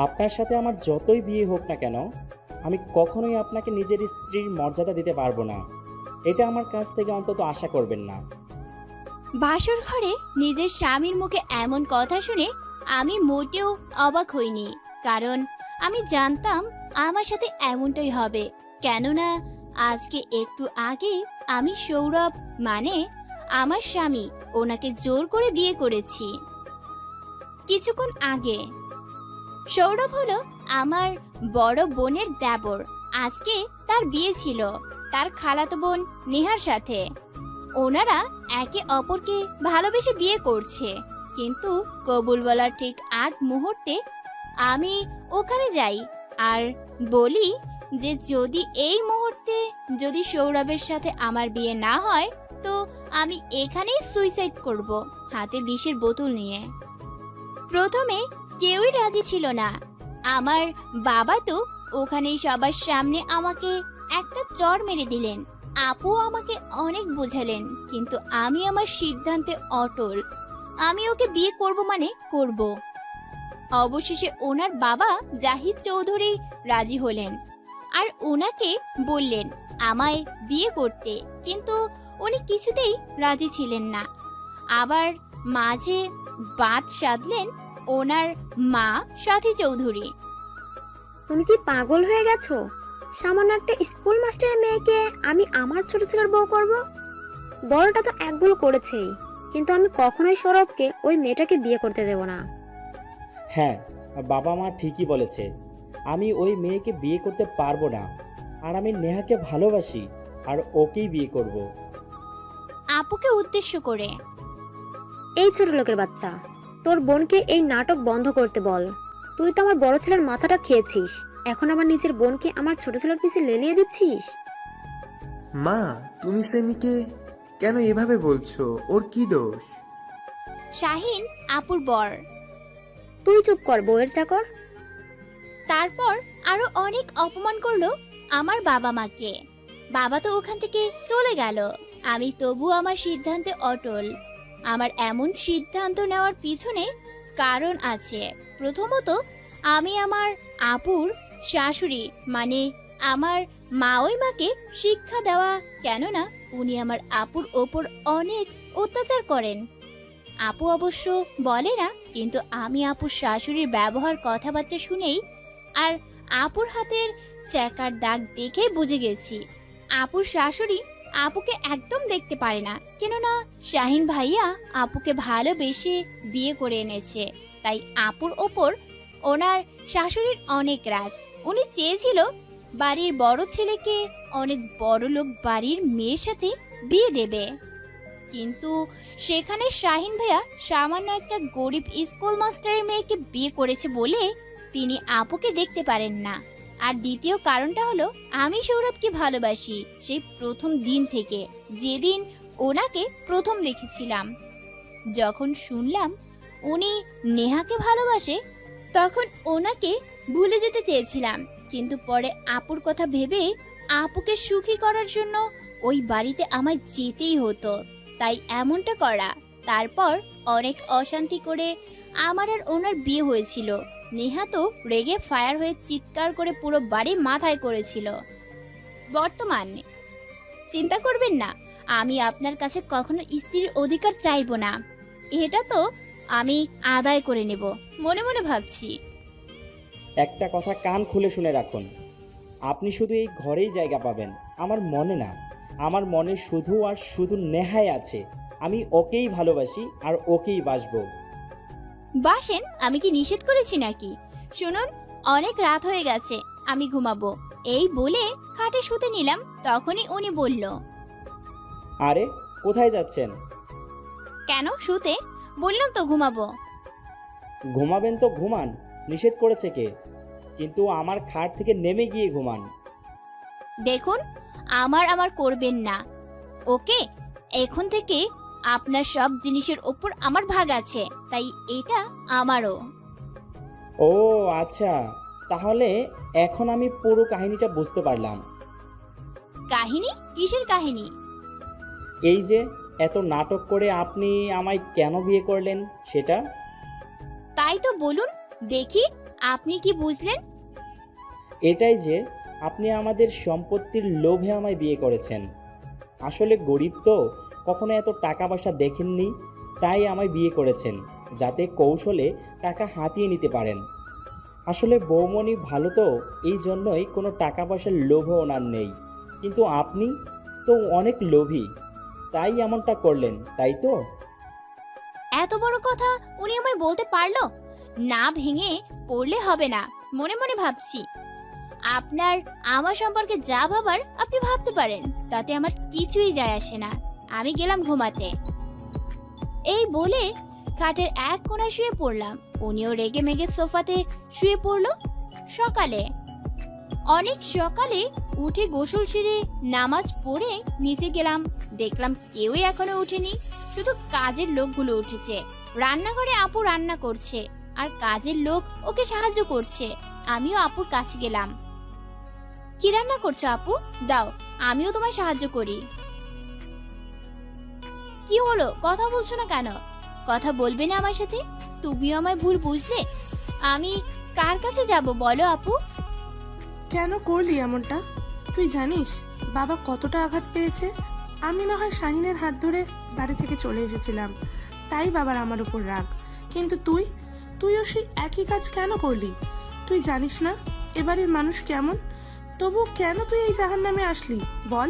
আপনার সাথে আমার যতই বিয়ে হোক না কেন, আমি কখনোই আপনাকে নিজের স্ত্রীর মর্যাদা দিতে পারবো না। এটা আমার কাছ থেকে অন্তত আশা করবেন না। বাসর ঘরে নিজের স্বামীর মুখে এমন কথা শুনে আমি মোটেও অবাক হইনি, কারণ আমি জানতাম আমার সাথে এমনটাই হবে। কেননা আজকে একটু আগে আমি সৌরভ মানে আমার স্বামী ওনাকে জোর করে বিয়ে করেছি। কিছুক্ষণ আগে সৌরভ হলো আমার বড় বোনের দেবর। আজকে তার বিয়ে ছিল তার খালাতো বোন নেহার সাথে। ওনারা একে অপরকে ভালোবেসে বিয়ে করছে, কিন্তু কবুল বলার ঠিক আগ মুহূর্তে আমি ওখানে যাই আর বলি যে যদি এই মুহূর্তে যদি সৌরভের সাথে আমার বিয়ে না হয় তো আমি এখানেই সুইসাইড করব, হাতে বিষের বোতল নিয়ে। প্রথমে কেউই রাজি ছিল না। আমার বাবা তো ওখানেই সবার সামনে আমাকে একটা চড় মেরে দিলেন। আপু আমাকে অনেক বোঝালেন, কিন্তু আমি আমার সিদ্ধান্তে অটল। আমি ওকে বিয়ে করব মানে করব। অবশেষে ওনার বাবা জাহিদ চৌধুরী রাজি হলেন আর ওনাকে বললেন আমায় বিয়ে করতে, কিন্তু উনি কিছুতেই রাজি ছিলেন না। আবার মাঝে বাদ সাধলেন ওনার মা সাথী চৌধুরী। তুমি কি পাগল হয়ে গেছো? সামান্য একটা স্কুল মাস্টারের মেয়েকে আমি আমার ছোট ছেলের বউ করব? বড়টা তো এক ভুল করেছেই, কিন্তু আমি কখনোই সৌরভকে ওই মেয়েটাকে বিয়ে করতে দেব না। হ্যাঁ, বাবা মা ঠিকই বলেছে। আমি ওই মেয়েকে বিয়ে করতে পারবো না। আর আমি নেহাকে ভালোবাসি আর ওকেই বিয়ে করব। আপুকে উদ্দেশ্য করে, এই ছোট লোকের বাচ্চা, তোর বোনকে এই নাটক বন্ধ করতে বল। তুই তো আমার বড় ছেলের মাথাটা খেয়েছিস, এখন আমার নিজের বোনকে আমার ছোট ছেলের পিছে লেলিয়ে দিচ্ছিস। মা, তুমি সেমিকে কেন এভাবে বলছো? ওর কি দোষ? শাহিন আপুর বর। তুই চুপ কর, বউয়ের চাকর। তারপর আরো অনেক অপমান করলো আমার বাবা মাকে। বাবা তো ওখান থেকে চলে গেল। আমি তবু আমার সিদ্ধান্তে অটল। আমার এমন সিদ্ধান্ত নেওয়ার পিছনে কারণ আছে। প্রথমত, আমি আমার আপুর শাশুড়ি মানে আমার মাওই মাকে শিক্ষা দেওয়া, কেননা উনি আমার আপুর ওপর অনেক অত্যাচার করেন। আপু অবশ্য বলে না, কিন্তু আমি আপুর শাশুড়ির ব্যবহার কথাবার্তা শুনেই আর আপুর হাতের চেকার দাগ দেখেই বুঝে গেছি আপুর শাশুড়ি আপুকে একদম দেখতে পারে না। কেননা শাহিন ভাইয়া আপুকে ভালোবেসে বিয়ে করে এনেছে, তাই আপুর ওপর ওনার শাশুড়ির অনেক রাগ। উনি চেয়েছিল বাড়ির বড় ছেলেকে অনেক বড় লোক বাড়ির মেয়ের সাথে বিয়ে দেবে, কিন্তু সেখানে শাহিন ভাইয়া সামান্য একটা গরিব স্কুল মাস্টারের মেয়েকে বিয়ে করেছে বলে তিনি আপুকে দেখতে পারেন না। আর দ্বিতীয় কারণটা হলো আমি সৌরভকে ভালোবাসি সেই প্রথম দিন থেকে, যেদিন ওনাকে প্রথম দেখেছিলাম। যখন শুনলাম উনি নেহাকে ভালোবাসে তখন ওনাকে ভুলে যেতে চেয়েছিলাম, কিন্তু পরে আপুর কথা ভেবে আপুকে সুখী করার জন্য ওই বাড়িতে আমায় যেতেই হতো, তাই এমনটা করা। তারপর অনেক অশান্তি করে আমার আর ওনার বিয়ে হয়েছিল। নেহা তো রেগে ফায়ার হয়ে চিৎকার করে পুরো বাড়ি মাথায় করেছিল। বর্তমানে চিন্তা করবেন না, আমি আপনার কাছে কখনো স্ত্রীর অধিকার চাইবো না, এটা তো আমি আদায় করে নেব মনে মনে ভাবছি। একটা কথা কান খুলে শুনে রাখুন, আপনি শুধু এই ঘরেই জায়গা পাবেন, আমার মনে না। আমার মনে শুধু আর শুধু নেহাই আছে। আমি ওকেই ভালোবাসি আর ওকেই বাসবো। বাসেন, আমি কি নিষেধ করেছি নাকি? শুনুন, অনেক রাত হয়ে গেছে, আমি ঘুমাবো। এই বলে খাটে শুতে নিলাম, তখনই উনি বলল, আরে কোথায় যাচ্ছেন? কেন শুতে? বললাম তো ঘুমাবো। ঘুমাবেন তো ঘুমান, নিষেধ করেছে কে? কিন্তু আমার খাট থেকে নেমে গিয়ে ঘুমান। দেখুন, আমার করবেন না, ওকে? এখন থেকে আপনার সব জিনিসের ওপর আমার ভাগ আছে, তাই এটা আমারও। ও আচ্ছা, তাহলে এখন আমি পুরো কাহিনীটা বুঝতে পারলাম। কাহিনী? কিসের কাহিনী? এই যে এত নাটক করে আপনি আমায় কেন বিয়ে করলেন সেটা। তাই তো বলুন দেখি, আপনি কি বুঝলেন? এটাই যে আপনি আমাদের সম্পত্তির লোভে আমায় বিয়ে করেছেন। আসলে গরিব তো, কখনো এত টাকা পয়সা দেখেননি, তাই আমায় বিয়ে করেছেন যাতে কৌশলে টাকা হাতিয়ে নিতে পারেন। আসলে বৌমনি ভালো তো, এই জন্যই কোনো টাকা পয়সার লোভও ওনার নেই। কিন্তু আপনি তো অনেক লোভী, তাই এমনটা করলেন, তাই তো? এত বড় কথা উনি আমায় বলতে পারলো? না ভেঙে পড়লে হবে না, মনে মনে ভাবছি। আপনার আমার সম্পর্কে যা ভাবার আপনি ভাবতে পারেন, তাতে আমার কিছুই যায় আসে না। আমি গেলাম ঘুমাতে। এই বলে খাটের এক কোণায় শুয়ে পড়লাম। উনিও রেগে মেগে সোফাতে শুয়ে পড়ল। অনেক সকালে উঠে গোসল সেরে নামাজ পড়ে নিচে গেলাম। দেখলাম কেউই এখনো ওঠেনি, শুধু কাজের লোকগুলো উঠেছে। রান্নাঘরে আপু রান্না করছে আর কাজের লোক ওকে সাহায্য করছে। আমিও আপুর কাছে গেলাম। কি রান্না করছো আপু? দাও, আমিও তোমায় সাহায্য করি। কি হলো, কথা বলছো না কেন? কথা বলবে না আমার সাথে? তুমিও আমায় ভুল বুঝলে। আমি কার কাছে যাব বলো আপু? কেন করলি এমনটা? তুই জানিস বাবা কতটা আঘাত পেয়েছে? আমি না হয় শাহিনের হাত ধরে বাড়ি থেকে চলে এসেছিলাম, তাই বাবার আমার উপর রাগ। কিন্তু তুইও সেই একই কাজ কেন করলি? তুই জানিস না এবারের মানুষ কেমন? তবু কেন তুই এই জাহান্নামে আসলি বল?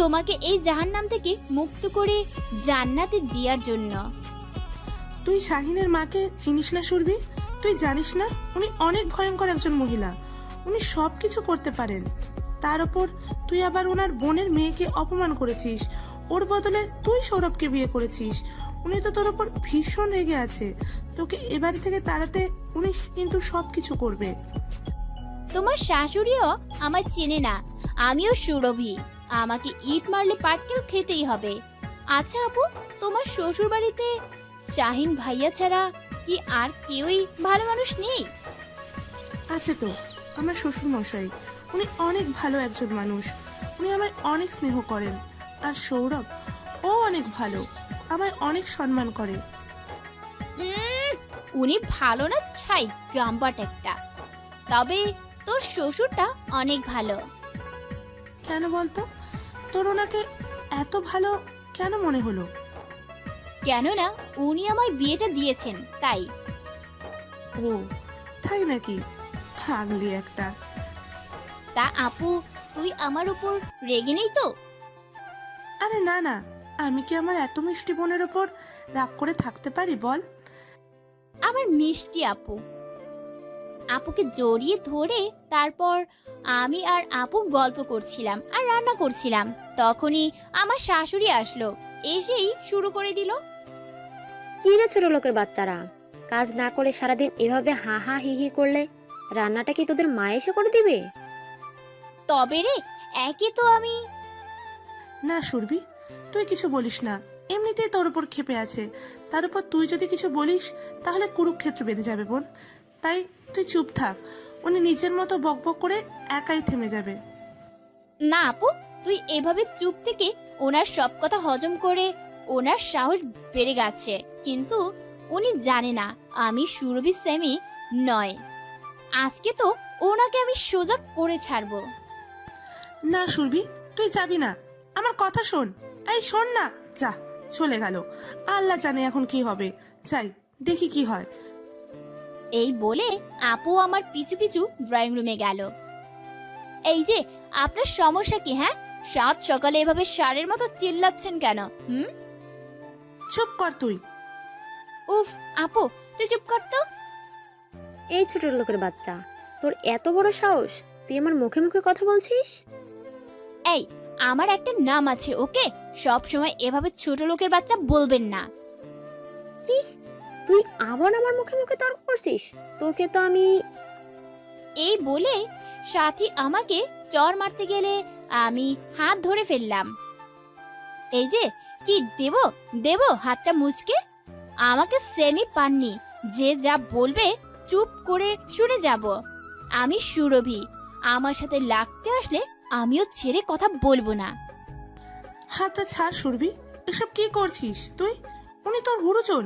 তোমাকে এই জাহান্নাম থেকে মুক্ত করে জান্নাতে দেওয়ার জন্য। তুই শাহিনের মাকে চিনিস না সুরভি? তুই জানিস না উনি অনেক ভয়ঙ্কর একজন মহিলা। উনি সব কিছু করতে পারেন। তার উপর তুই আবার ওনার বোনের মেয়েকে অপমান করেছিস, ওর বদলে তুই সৌরভকে বিয়ে করেছিস। উনি তো তোর উপর ভীষণ রেগে আছে। তোকে এ বাড়ি থেকে তাড়াতে উনি কিন্তু সব কিছু করবে। তোমার শাশুড়িও আমায় চেনে না, আমিও সুরভি। আমাকে ইট মারলে পাটকেল খেতেই হবে। আচ্ছা আপু, তোমার শ্বশুর বাড়িতে শাহিন ভাইয়া ছাড়া কি আর কেউই ভালো মানুষ নেই? আছে তো, আমার শ্বশুর মশাই। উনি অনেক ভালো একজন মানুষ। উনি আমায় অনেক স্নেহ করেন। আর সৌরভ, ও অনেক ভালো, আমায় অনেক সম্মান করে। উনি ভালো না ছাই, গাম্বাট একটা। তবে তোর শ্বশুরটা অনেক ভালো। কেন বলতো? তোর ওনাকে এত ভালো কেন মনে হলো? কেননা উনি আমায় বিয়েটা দিয়েছেন, তাই। ও তাই নাকি? থাকলি একটা। তা আপু, তুই আমার উপর রেগে নেই তো? আরে না না, আমি কি আমার এত মিষ্টি বোনের ওপর রাগ করে থাকতে পারি বল? আমার মিষ্টি আপু। আপুকে জড়িয়ে ধরে তারপর আমি আর আপু গল্প করছিলাম আর রান্না করছিলাম। তখনই আমার শাশুড়ি আসলো, এসেই শুরু করে দিল। কি রে ছোট লোকের বাচ্চারা, কাজ না করে সারাদিন এভাবে হা হা হি হি করলে রান্নাটা কি তোদের মা এসে করে দিবে? তবে রে, একে তো আমি। না সুরভি, তুই কিছু বলিস না। এমনিতেই তোর উপর ক্ষেপে আছে, তার উপর তুই যদি কিছু বলিস তাহলে কুরুক্ষেত্র বেঁধে যাবে বোন। তাই তুই চুপ থাক। উনি নিজের মতো বকবক করে একাই থেমে যাবে। না আপু, তুই এভাবে চুপ থেকে ওনার সব কথা হজম করে ওনার সাহস বেড়ে গেছে। কিন্তু উনি জানে না আমি সুরভি সেমি নয়। আজকে তো ওনাকে আমি সোজা করে ছাড়বো। না সুরভি, তুই যাবি না। আমার কথা শোন। এই শোন না। যা, চলে গেল। আল্লাহ জানে এখন কি হবে। যাই, দেখি কি হয়। এই বলে আপু আমার পিছু পিছু ড্রয়িং রুমে গেল। এই যে, আপনার সমস্যা কি? হ্যাঁ, সাত সকালে এভাবে ষাঁড়ের মতো চিল্লাচ্ছেন কেন? চুপ কর তুই। উফ আপু, তুই চুপ কর তো। এই ছোট লোকের বাচ্চা, তোর এত বড় সাহস, তুই আমার মুখে মুখে কথা বলছিস? এই, আমার একটা নাম আছে, ওকে? সব সময় এভাবে ছোট লোকের বাচ্চা বলবেন না। কি, তুই আবার আমার মুখে মুখে তর্ক করছিস? তোকে তো আমি। এই বলে সাথী আমাকে চর মারতে গেলে আমি হাত ধরে ফেললাম। এই যে, কি দেব দেব হাতটা মুচকে? আমাকে সেমি পাননি, যে যা বলবে চুপ করে শুনে যাব। আমি সুরভি, আমার সাথে লাগতে আসলে আমিও ছেড়ে কথা বলবো না। হাতটা ছাড় সুরভি। এসব কি করছিস তুই? উনি তোর গুরুজন।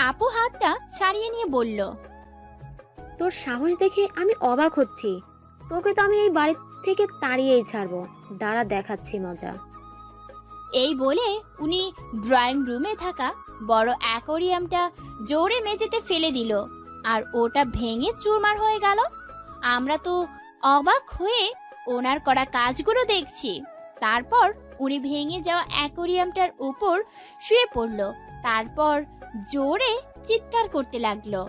আপু হাতটা ছাড়িয়ে নিয়ে বলল, তোর সাহস দেখে আমি অবাক হচ্ছি। তোকে তো আমি এই বাড়ি থেকে তাড়িয়েই ছাড়বো। দাঁড়া, দেখাচ্ছি মজা। এই বলে উনি ড্রয়িং রুমে থাকা বড় অ্যাকোরিয়ামটা জোরে মেঝেতে ফেলে দিল, আর ওটা ভেঙে চুরমার হয়ে গেল। আমরা তো অবাক হয়ে ওনার করা কাজগুলো দেখছি। তারপর উনি ভেঙে যাওয়া অ্যাকোরিয়ামটার উপর শুয়ে পড়ল, তারপর জোরে চিৎকার করতে লাগলো।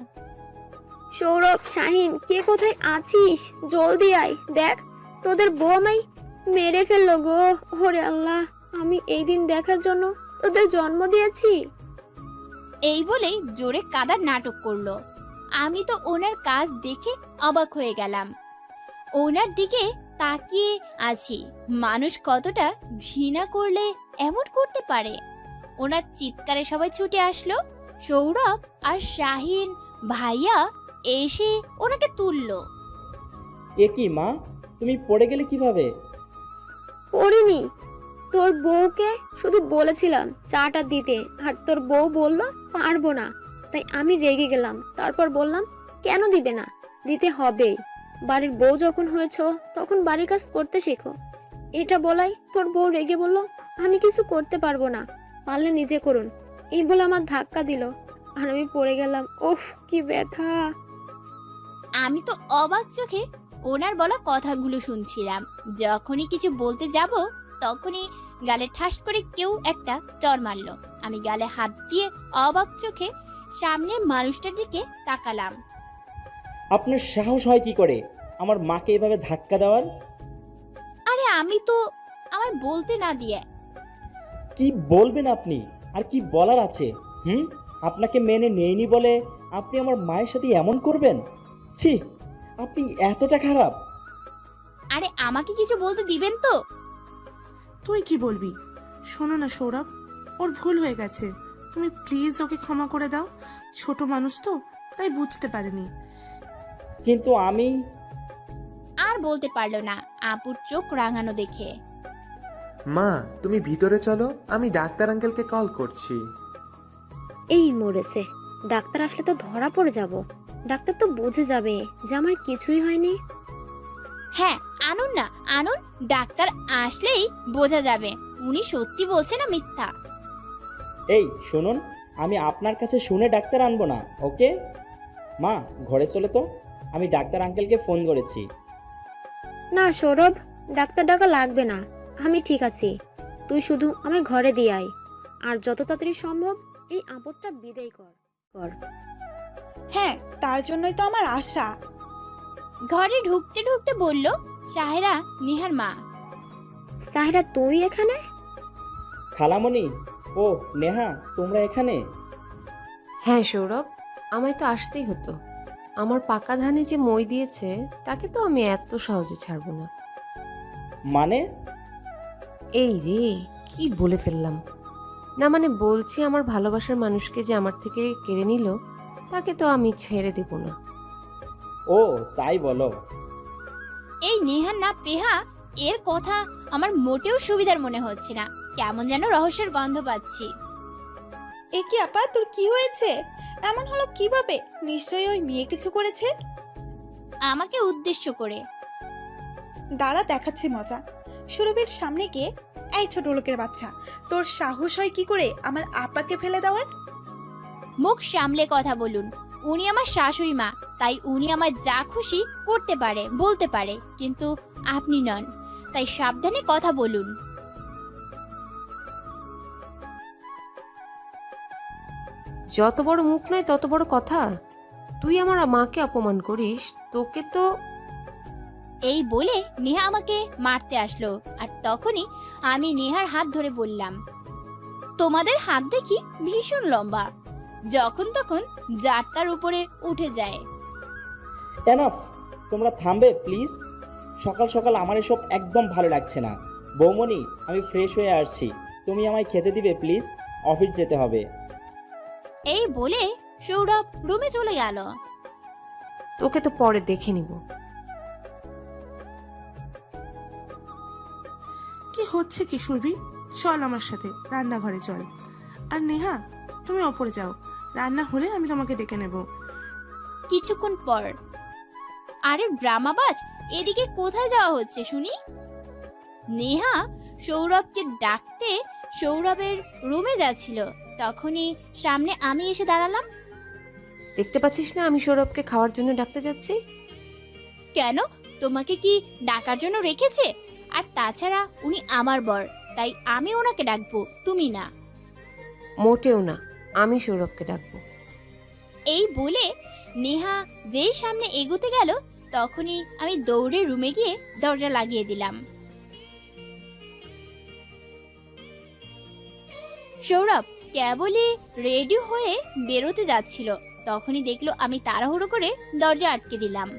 সৌরভ, শাহিন, কে কোথায় আছিস? জলদি আয়, দেখ তোদের বউ আমায় মেরে ফেললো গো। ওরে আল্লাহ, আমি এই দিন দেখার জন্য তোদের জন্ম দিয়েছি। এই বলেই জোরে কাদার নাটক করলো। আমি তো ওনার কাজ দেখে অবাক হয়ে গেলাম। ওনার দিকে তাকিয়ে আছি, মানুষ কতটা ঘৃণা করলে এমন করতে পারে। ওনার চিৎকারে সবাই ছুটে আসলো। সৌরভ আর শাহিন ভাইয়া এসে ওনাকে তুললো। এ কি মা, তুমি পড়ে গেলে কিভাবে? পড়িনি, তোর বউকে শুধু বলেছিলাম চাটা দিতে, আর তোর বউ বলল পারবো না, তাই আমি রেগে গেলাম। তারপর বললাম কেন দিবে না, দিতে হবেই। বাড়ির বউ যখন হয়েছ তখন বাড়ির কাজ করতে শেখো। এটা বলাই তোর বউ রেগে বলল আমি কিছু করতে পারবো না, পারলে নিজে করুন। এই বলে আমার ধাক্কা দিল আর আমি পড়ে গেলাম। ওফ, কি ব্যথা! আমি তো অবাক চোখে ওনার বলা কথাগুলো শুনছিলাম। যখনই কিছু বলতে যাব তখনই গালে ঠাস করে কেউ একটা চড় মারলো। আমি গালে হাত দিয়ে অবাক চোখে সামনের মানুষটার দিকে তাকালাম। আপনার সাহস হয় কি করে আমার মাকে এভাবে ধাক্কা দেওয়ার? আরে আমি তো আমায় বলতে না দিয়ে। কি বলবেন আপনি? আর কি বলার আছে? আপনাকে মেনে নেয়নি বলে আপনি আমার মায়ের সাথে এমন করবেন? ছি, আপনি এতটা খারাপ? আরে আমাকে কিছু বলতে দিবেন তো? তুই কি বলবি? শোনো না সৌরভ, ওর ভুল হয়ে গেছে, তুমি প্লিজ ওকে ক্ষমা করে দাও। ছোট মানুষ তো, তাই বুঝতে পারেনি। কিন্তু আমি... আর বলতে পারলো না আপুর চোখ রাঙানো দেখে। মা, তুমি ভিতরে চলো, আমি ডাক্তার আঙ্কেলকে কল করছি। এই মরেছে, ডাক্তার আসলে তো ধরা পড়ে যাব। ডাক্তার তো বুঝে যাবে যে আমার কিছুই হয়নি। হ্যাঁ আনুন না, আনুন, ডাক্তার আসলেই বোঝা যাবে উনি সত্যি বলছে না মিথ্যা। এই শুনুন, আমি আপনার কাছে শুনে ডাক্তার আনবো না, ওকে? মা, ঘরে চলে তো, আমি ডাক্তার আঙ্কেলকে ফোন করেছি। না সৌরভ, ডাক্তার ডাকা লাগবে না, আমি ঠিক আছি। তুই শুধু আমায় ঘরে দিয়ে আয়, আর যত তাড়াতাড়ি সম্ভব এই আপদটা বিদায় কর। হ্যাঁ, তার জন্যই তো আমার আশা। ঘরে ঢুকতে ঢুকতে বলল সাহেরা, নিহার মা। সাহেরা, তুই এখানে? খালামণি, ও নেহা, তোমরা এখানে? হ্যাঁ সৌরভ, আমায় তো আসতেই হতো। আমার পাকা ধানে যে মই দিয়েছে তাকে তো আমি এত সহজে ছাড়বো না। মানে? এই রে, কি বলে ফেললাম! না মানে বলছি, আমার ভালোবাসার মানুষকে যে আমার থেকে কেড়ে নিল তাকে তো আমি ছেড়ে দেব না। ও তাই বলো? এই নেহার না পেহা, এর কথা আমার মোটেও সুবিধার মনে হচ্ছে না। কেমন যেন রহস্যের গন্ধ পাচ্ছি। এ কি আপা, তোর কি হয়েছে? এমন হলো কিভাবে? নিশ্চয়ই ওই মেয়ে কিছু করেছে। আমাকে উদ্দেশ্য করে। দাঁড়া, দেখাচ্ছি মজা। সুরভির সামনে গিয়ে, এই ছোট লোকের বাচ্চা, তোর সাহস হয় কি করে আমার আপাকে ফেলে দেওয়ার? মুখ সামলে কথা বলুন। উনি আমার শাশুড়ি মা, তাই উনি আমার যা খুশি করতে পারে, বলতে পারে, কিন্তু আপনি নন, তাই সাবধানে কথা বলুন। যত বড় মুখ নয় তত বড় কথা। তুই আমার মাকে অপমান করিস, তোকে তো... এই বলে নেহা আমাকে মারতে আসলো, আর তখনই আমি নেহার হাত ধরে বললাম, তোমাদের হাত দেখি ভীষণ লম্বা, যখন তখন যার তার উপরে উঠে যায়। এনাফ, তোমরা থামবে প্লিজ? সকাল সকাল আমার এসব একদম ভালো লাগছে না। বৌমণি, আমি ফ্রেশ হয়ে আসছি, তুমি আমায় খেতে দিবে প্লিজ? অফিস যেতে হবে। এই বলে সৌরভ রুমে চলে গেল। তোকে তো পরে দেখে নিব। কি হচ্ছে কি সুরভি? চল আমার সাথে রান্নাঘরে চল। আর নেহা, তুমি ওপরে যাও, রান্না হলে আমি তোমাকে ডেকে নেব। কিছুক্ষণ পর আরে ড্রামাবাজ, এদিকে কোথায় যাওয়া হচ্ছে শুনি? নেহা সৌরভকে ডাকতে সৌরভের রুমে যাচ্ছিল, তখনই সামনে আমি এসে দাঁড়ালাম। দেখতে পাচ্ছিস না আমি সৌরভকে খাওয়ার জন্য ডাকতে যাচ্ছি? কেন, তোমাকে কি ডাকার জন্য রেখেছে? আর তাছাড়া উনি আমার বর, তাই আমি ওনাকে ডাকবো, তুমি না। মোটেও না, আমি সৌরভকে ডাকবো। এই বলে নেহা যেই সামনে এগোতে গেল, তখনই আমি দৌড়ে রুমে গিয়ে দরজা লাগিয়ে দিলাম। সৌরভ কেবলই রেডি হয়ে বেরোতে যাচ্ছিল, তখনই দেখলো আমি তাড়াহুড়ো করে দরজা আটকে দিলাম।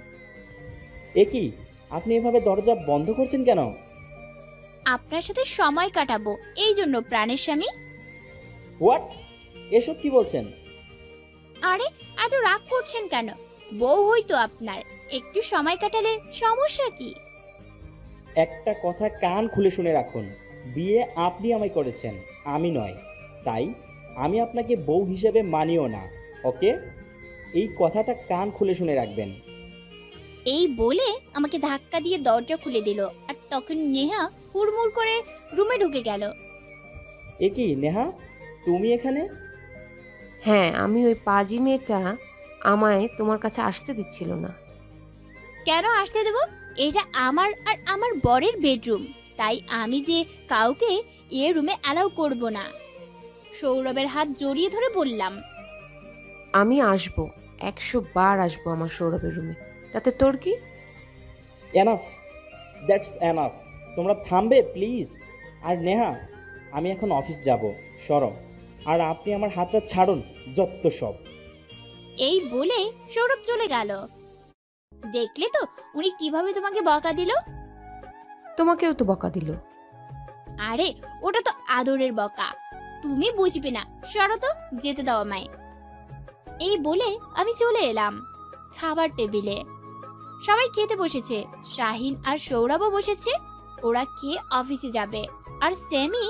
এ কি, আপনি এভাবে দরজা বন্ধ করছেন কেন? আপনার সাথে সময় কাটাবো এই জন্য প্রাণের স্বামী। হোয়াট? এসব কি বলছেন? আরে এত রাগ করছেন কেন? বউ হইতো আপনার, একটু সময় কাটালে সমস্যা কি? একটা কথা কান খুলে শুনে রাখুন, বিয়ে আপনি আমায় করেছেন, আমি নয়। তাই আমি আপনাকে বউ হিসেবে মানিও না, ওকে? এই কথাটা কান খুলে শুনে রাখবেন। এই বলে আমাকে ধাক্কা দিয়ে দরজা খুলে দিল, আর তখন নেহা হুড়মুড় করে রুমে ঢুকে গেল। এ কি নেহা, তুমি এখানে? হ্যাঁ, আমি ওই পাজি মেয়েটা আমায় তোমার কাছে আসতে দিচ্ছিল না। কেন আসতে দেব? এটা আমার আর আমার বরের বেডরুম, তাই আমি যে কাউকে এ রুমে অ্যালাউ করব না। সৌরভের হাত জড়িয়ে ধরে বললাম। আমি আসবো, 100 বার আসবো আমার সৌরভের রুমে, তাতে তোর কি? Enough, that's enough. তোমরা থামবে প্লিজ। আর নেহা, আমি এখন অফিস যাব, সরো। আর আপনি আমার হাতটা ছাড়ুন, যত সব। এই বলে সৌরভ চলে গেল। দেখলে তো উনি কিভাবে তোমাকে বকা দিল? তোমাকেও তো বকা দিল। আরে ওটা তো আদরের বকা, তুমি বুঝবে না, সরো তো, যেতে দাও আমায়। এই বলে আমি চলে এলাম খাবার টেবিলে। সবাই খেতে বসেছে, শাহিন আর সৌরভও বসেছে। ওরা খেয়ে অফিসে যাবে, আর স্যামি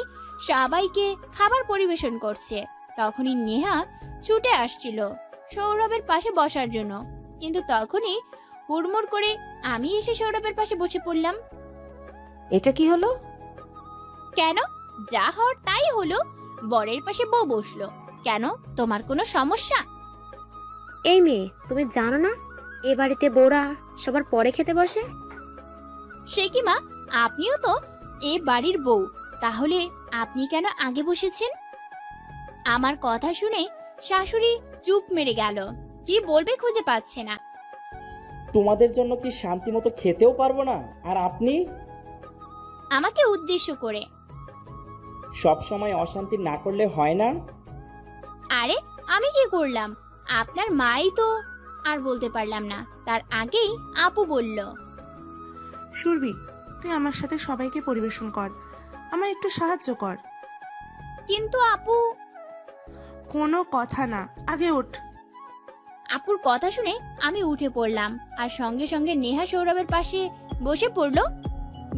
সবাইকে খাবার পরিবেশন করছে। তখনই নেহা ছুটে আসছিল সৌরভের পাশে বসার জন্য, কিন্তু তখনই হুড়মুড় করে আমি এসে সৌরভের পাশে বসে পড়লাম। এটা কি হলো? কেন, যা হওয়ার তাই হলো, বরের পাশে বউ বসলো। কেন, তোমার কোনো সমস্যা? এই মেয়ে, তুমি জানো না এ বাড়িতে বউরা সবার পরে খেতে বসে? সে কি মা, আপনিও তো এ বাড়ির বউ, তাহলে আপনি কেন আগে বসেছেন? আমার কথা শুনে শাশুড়ি চুপ মেরে গেল, কি বলবে খুঁজে পাচ্ছে না। তোমাদের জন্য কি শান্তি মতো খেতেও পারবো না? আর আপনি আমাকে উদ্দেশ্য করে। সব সময় অশান্তি না করলে হয় না? আরে আমি কি করলাম? আপনার মাই তো। আর বলতে পারলাম না, তার আগেই আপু বলল। সুরভি, তুই আমার সাথে সবাইকে পরিবেশন কর, আমায় একটু সাহায্য কর। কিন্তু আপু। কোনো কথা না, আগে ওঠ। আপুর কথা শুনে আমি উঠে পড়লাম, আর সঙ্গে সঙ্গে নেহা সৌরভের পাশে বসে পড়লো।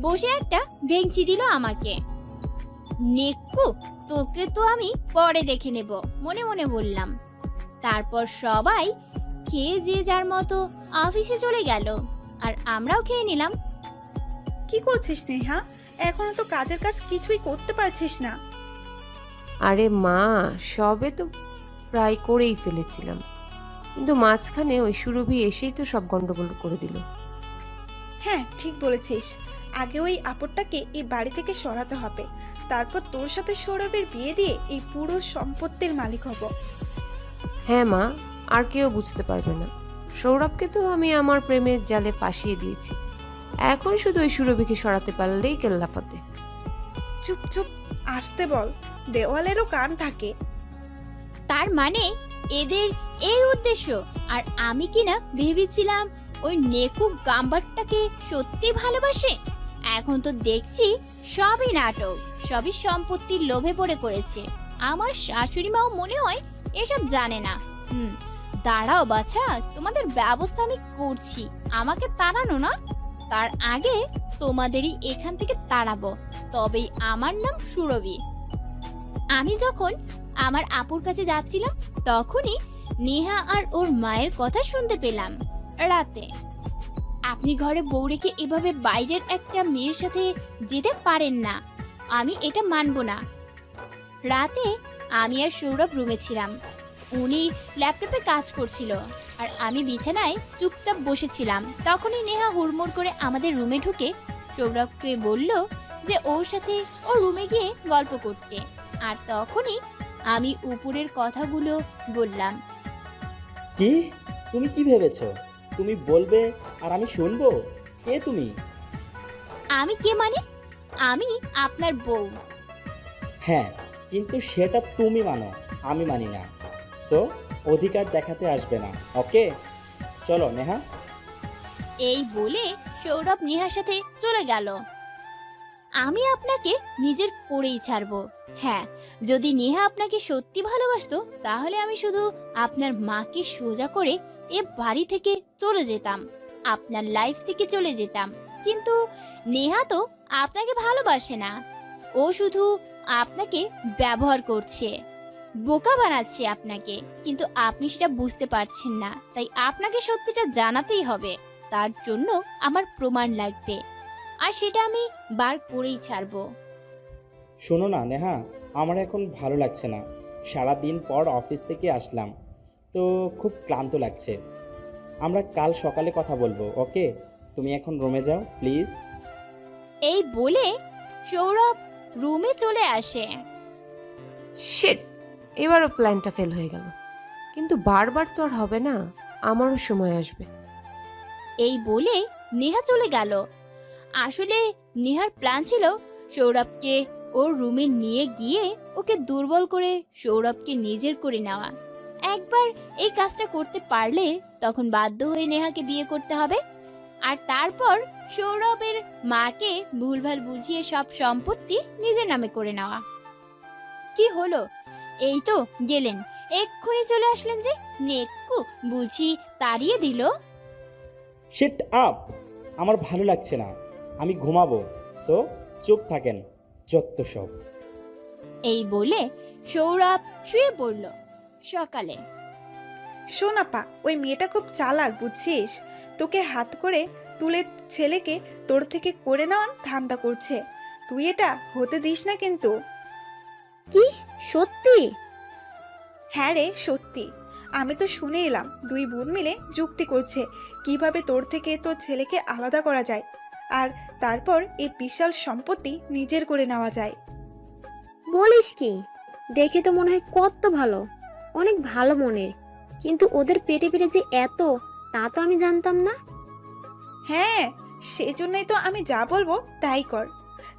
বসে একটা ভেঙচি দিল আমাকে। নেকু, তোকে তো আমি পরে দেখে নেব, মনে মনে বললাম। তারপর সবাই খেয়ে যে যার মতো অফিসে চলে গেল, আর আমরাও খেয়ে নিলাম। কি করছিস নেহা? এখনো তো কাজের কাজ কিছুই করতে পারছিস না। আরে মা, সবে তো প্রায় করেই ফেলেছিলাম, কিন্তু মাঝখানে ওই সুরভি এসেই তো সব গন্ডগোল করে দিল। হ্যাঁ, ঠিক বলেছিস। আগে ওই আপদটাকে এই বাড়ি থেকে সরাতে হবে, তারপর তোর সাথে সৌরভের বিয়ে দিয়ে এই পুরো সম্পত্তির মালিক হব। হ্যাঁ মা, আর কেউ বুঝতে পারবে না। সৌরভকে তো আমি আমার প্রেমের জালে ফাঁসিয়ে দিয়েছি, এখন শুধু ওই সুরভিকে সরাতে পারলেই কেল্লাফাতে। চুপ চুপ, আসতে বল, দেওয়ালেরও কান থাকে। তার মানে এদের এই উদ্দেশ্য। আর আমি কিনা ভেবেছিলাম ওই নেকু গাম্বারটাকে সত্যি ভালোবাসে। এখন তো দেখছি সবই নাটক, সবই সম্পত্তির লোভে পড়ে করেছে। আমার শাশুড়ি মাও মনে হয় এসব জানে না। দাঁড়াও বাছা, তোমাদের ব্যবস্থা আমি করছি। আমাকে তাড়ানো না, তার আগে তোমাদেরই এখান থেকে তাড়াবো, তবেই আমার নাম সুরভি। আমি যখন আমার আপুর কাছে যাচ্ছিলাম, তখনই নেহা আর ওর মায়ের কথা শুনতে পেলাম রাতে। আপনি ঘরে বউ রেখে এভাবে বাইরের একটা মেয়ের সাথে যেতে পারেন না। আমি এটা মানব না। রাতে আমি আর সৌরভ রুমে ছিলাম। উনি ল্যাপটপে কাজ করছিল আর আমি বিছানায় চুপচাপ বসেছিলাম। তখনই নেহা হুড়মুড় করে আমাদের রুমে ঢুকে সৌরভকে বলল যে ওর সাথে ও রুমে গিয়ে গল্প করতে। আর তখনই আমি উপরের কথাগুলো বললাম। কি? তুমি কি ভেবেছো তুমি বলবে আর আমি শুনবো? কে তুমি? আমি কে মানে? আমি আপনার বউ। হ্যাঁ, কিন্তু সেটা তুমি মানো, আমি মানি না। সো অধিকার দেখাতে আসবে না, ওকে? চলো নেহা। এই বলে সৌরভ নেহার সাথে চলে গেল। আমি আপনাকে নিজের করেই ছাড়বো। হ্যাঁ, যদি নেহা আপনাকে সত্যি ভালোবাসতো তাহলে আমি শুধু আপনার মাকে সোজা করে এ বাড়ি থেকে চলে যেতাম, আপনার লাইফ থেকে চলে যেতাম। কিন্তু নেহা তো আপনাকে ভালোবাসে না, ও শুধু আপনাকে ব্যবহার করছে, বোকা বানাচ্ছে আপনাকে। কিন্তু আপনি সেটা বুঝতে পারছেন না, তাই আপনাকে সত্যিটা জানাতেই হবে। তার জন্য আমার প্রমাণ লাগবে, আর সেটা আমি বার করেই ছাড়বো। শোনো না নেহা, আমার এখন ভালো লাগছে না। সারা দিন পর অফিস থেকে আসলাম, তো খুব ক্লান্ত লাগছে। আমরা কাল সকালে কথা বলবো, ওকে? তুমি এখন রুমে যাও প্লিজ। এই বলে সৌরভ রুমে চলে আসে। শিট, এবারও প্ল্যানটা ফেল হয়ে গেল। কিন্তু বারবার তো আর হবে না, আমারও সময় আসবে। এই বলে নেহা চলে গেল। আসলে নেহার প্ল্যান ছিল সৌরভকে ওর রুমে নিয়ে গিয়ে ওকে দুর্বল করে সৌরভকে নিজের করে নেওয়া। একবার এই কাজটা করতে পারলে তখন বাধ্য হয়ে নেহাকে বিয়ে করতে হবে, আর তারপর সৌরভের মাকে ভুলভাল বুঝিয়ে সব সম্পত্তি নিজের নামে করে নেওয়া। কি হলো? এই তো গেলেন, এক্ষুনি চলে আসলেন যে। নেক্কু বুঝি তাড়িয়ে দিল? Shut up! আমার ভালো লাগছে না, আমি ঘুমাবো। সো চুপ থাকেন, যত সব। এই বলে সৌরভ শুয়ে পড়ল। সকালে শোন আপা, ওই মেয়েটা খুব চালাক বুঝছিস, তোকে হাত করে তুলে ছেলেকে তোর থেকে করে নেওয়ার ধান্দা করছে। তুই এটা হতে দিস না কিন্তু। কি? সত্যি? হ্যাঁ রে, সত্যি। আমি তো শুনে এলাম দুই বোন মিলে যুক্তি করছে কিভাবে তোর থেকে তোর ছেলেকে আলাদা করা যায়, আর তারপর এই বিশাল সম্পত্তি নিজের করে নেওয়া যায়। বলিস কি? দেখে তো মনে হয় কত ভালো, অনেক ভালো মনের। কিন্তু ওদের পেটে পেটে যে এত, তা তো আমি জানতাম না। হ্যাঁ, সেজন্যই তো আমি যা বলবো তাই কর,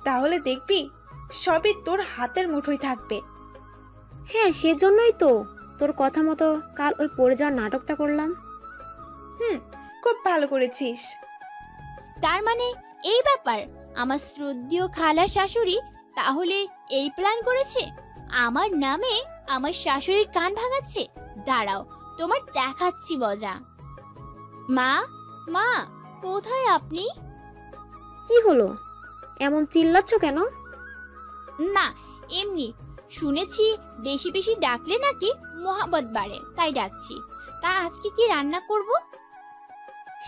তাহলে দেখবি সবই তোর হাতের মুঠোয় থাকবে। হ্যাঁ, সেজন্যই তো তোর কথা মতো কাল ওই পড়ে যাওয়ার নাটকটা করলাম। খুব ভালো করেছিস। তার মানে এই ব্যাপার। আমার শ্রদ্ধেয় খালা শাশুড়ি তাহলে এই প্ল্যান করেছে, আমার নামে আমার শাশুড়ির কান ভাঙাচ্ছে। দাঁড়াও, তোমার দেখাচ্ছি মজা। মা, মা, কোথায় আপনি? কি হলো? এমন চিল্লাচ্ছ কেন? না, এমনি শুনেছি বেশি বেশি ডাকলে নাকি মোহাম্মত বাড়ে, তাই ডাকছি। তা আজকে কি রান্না করব?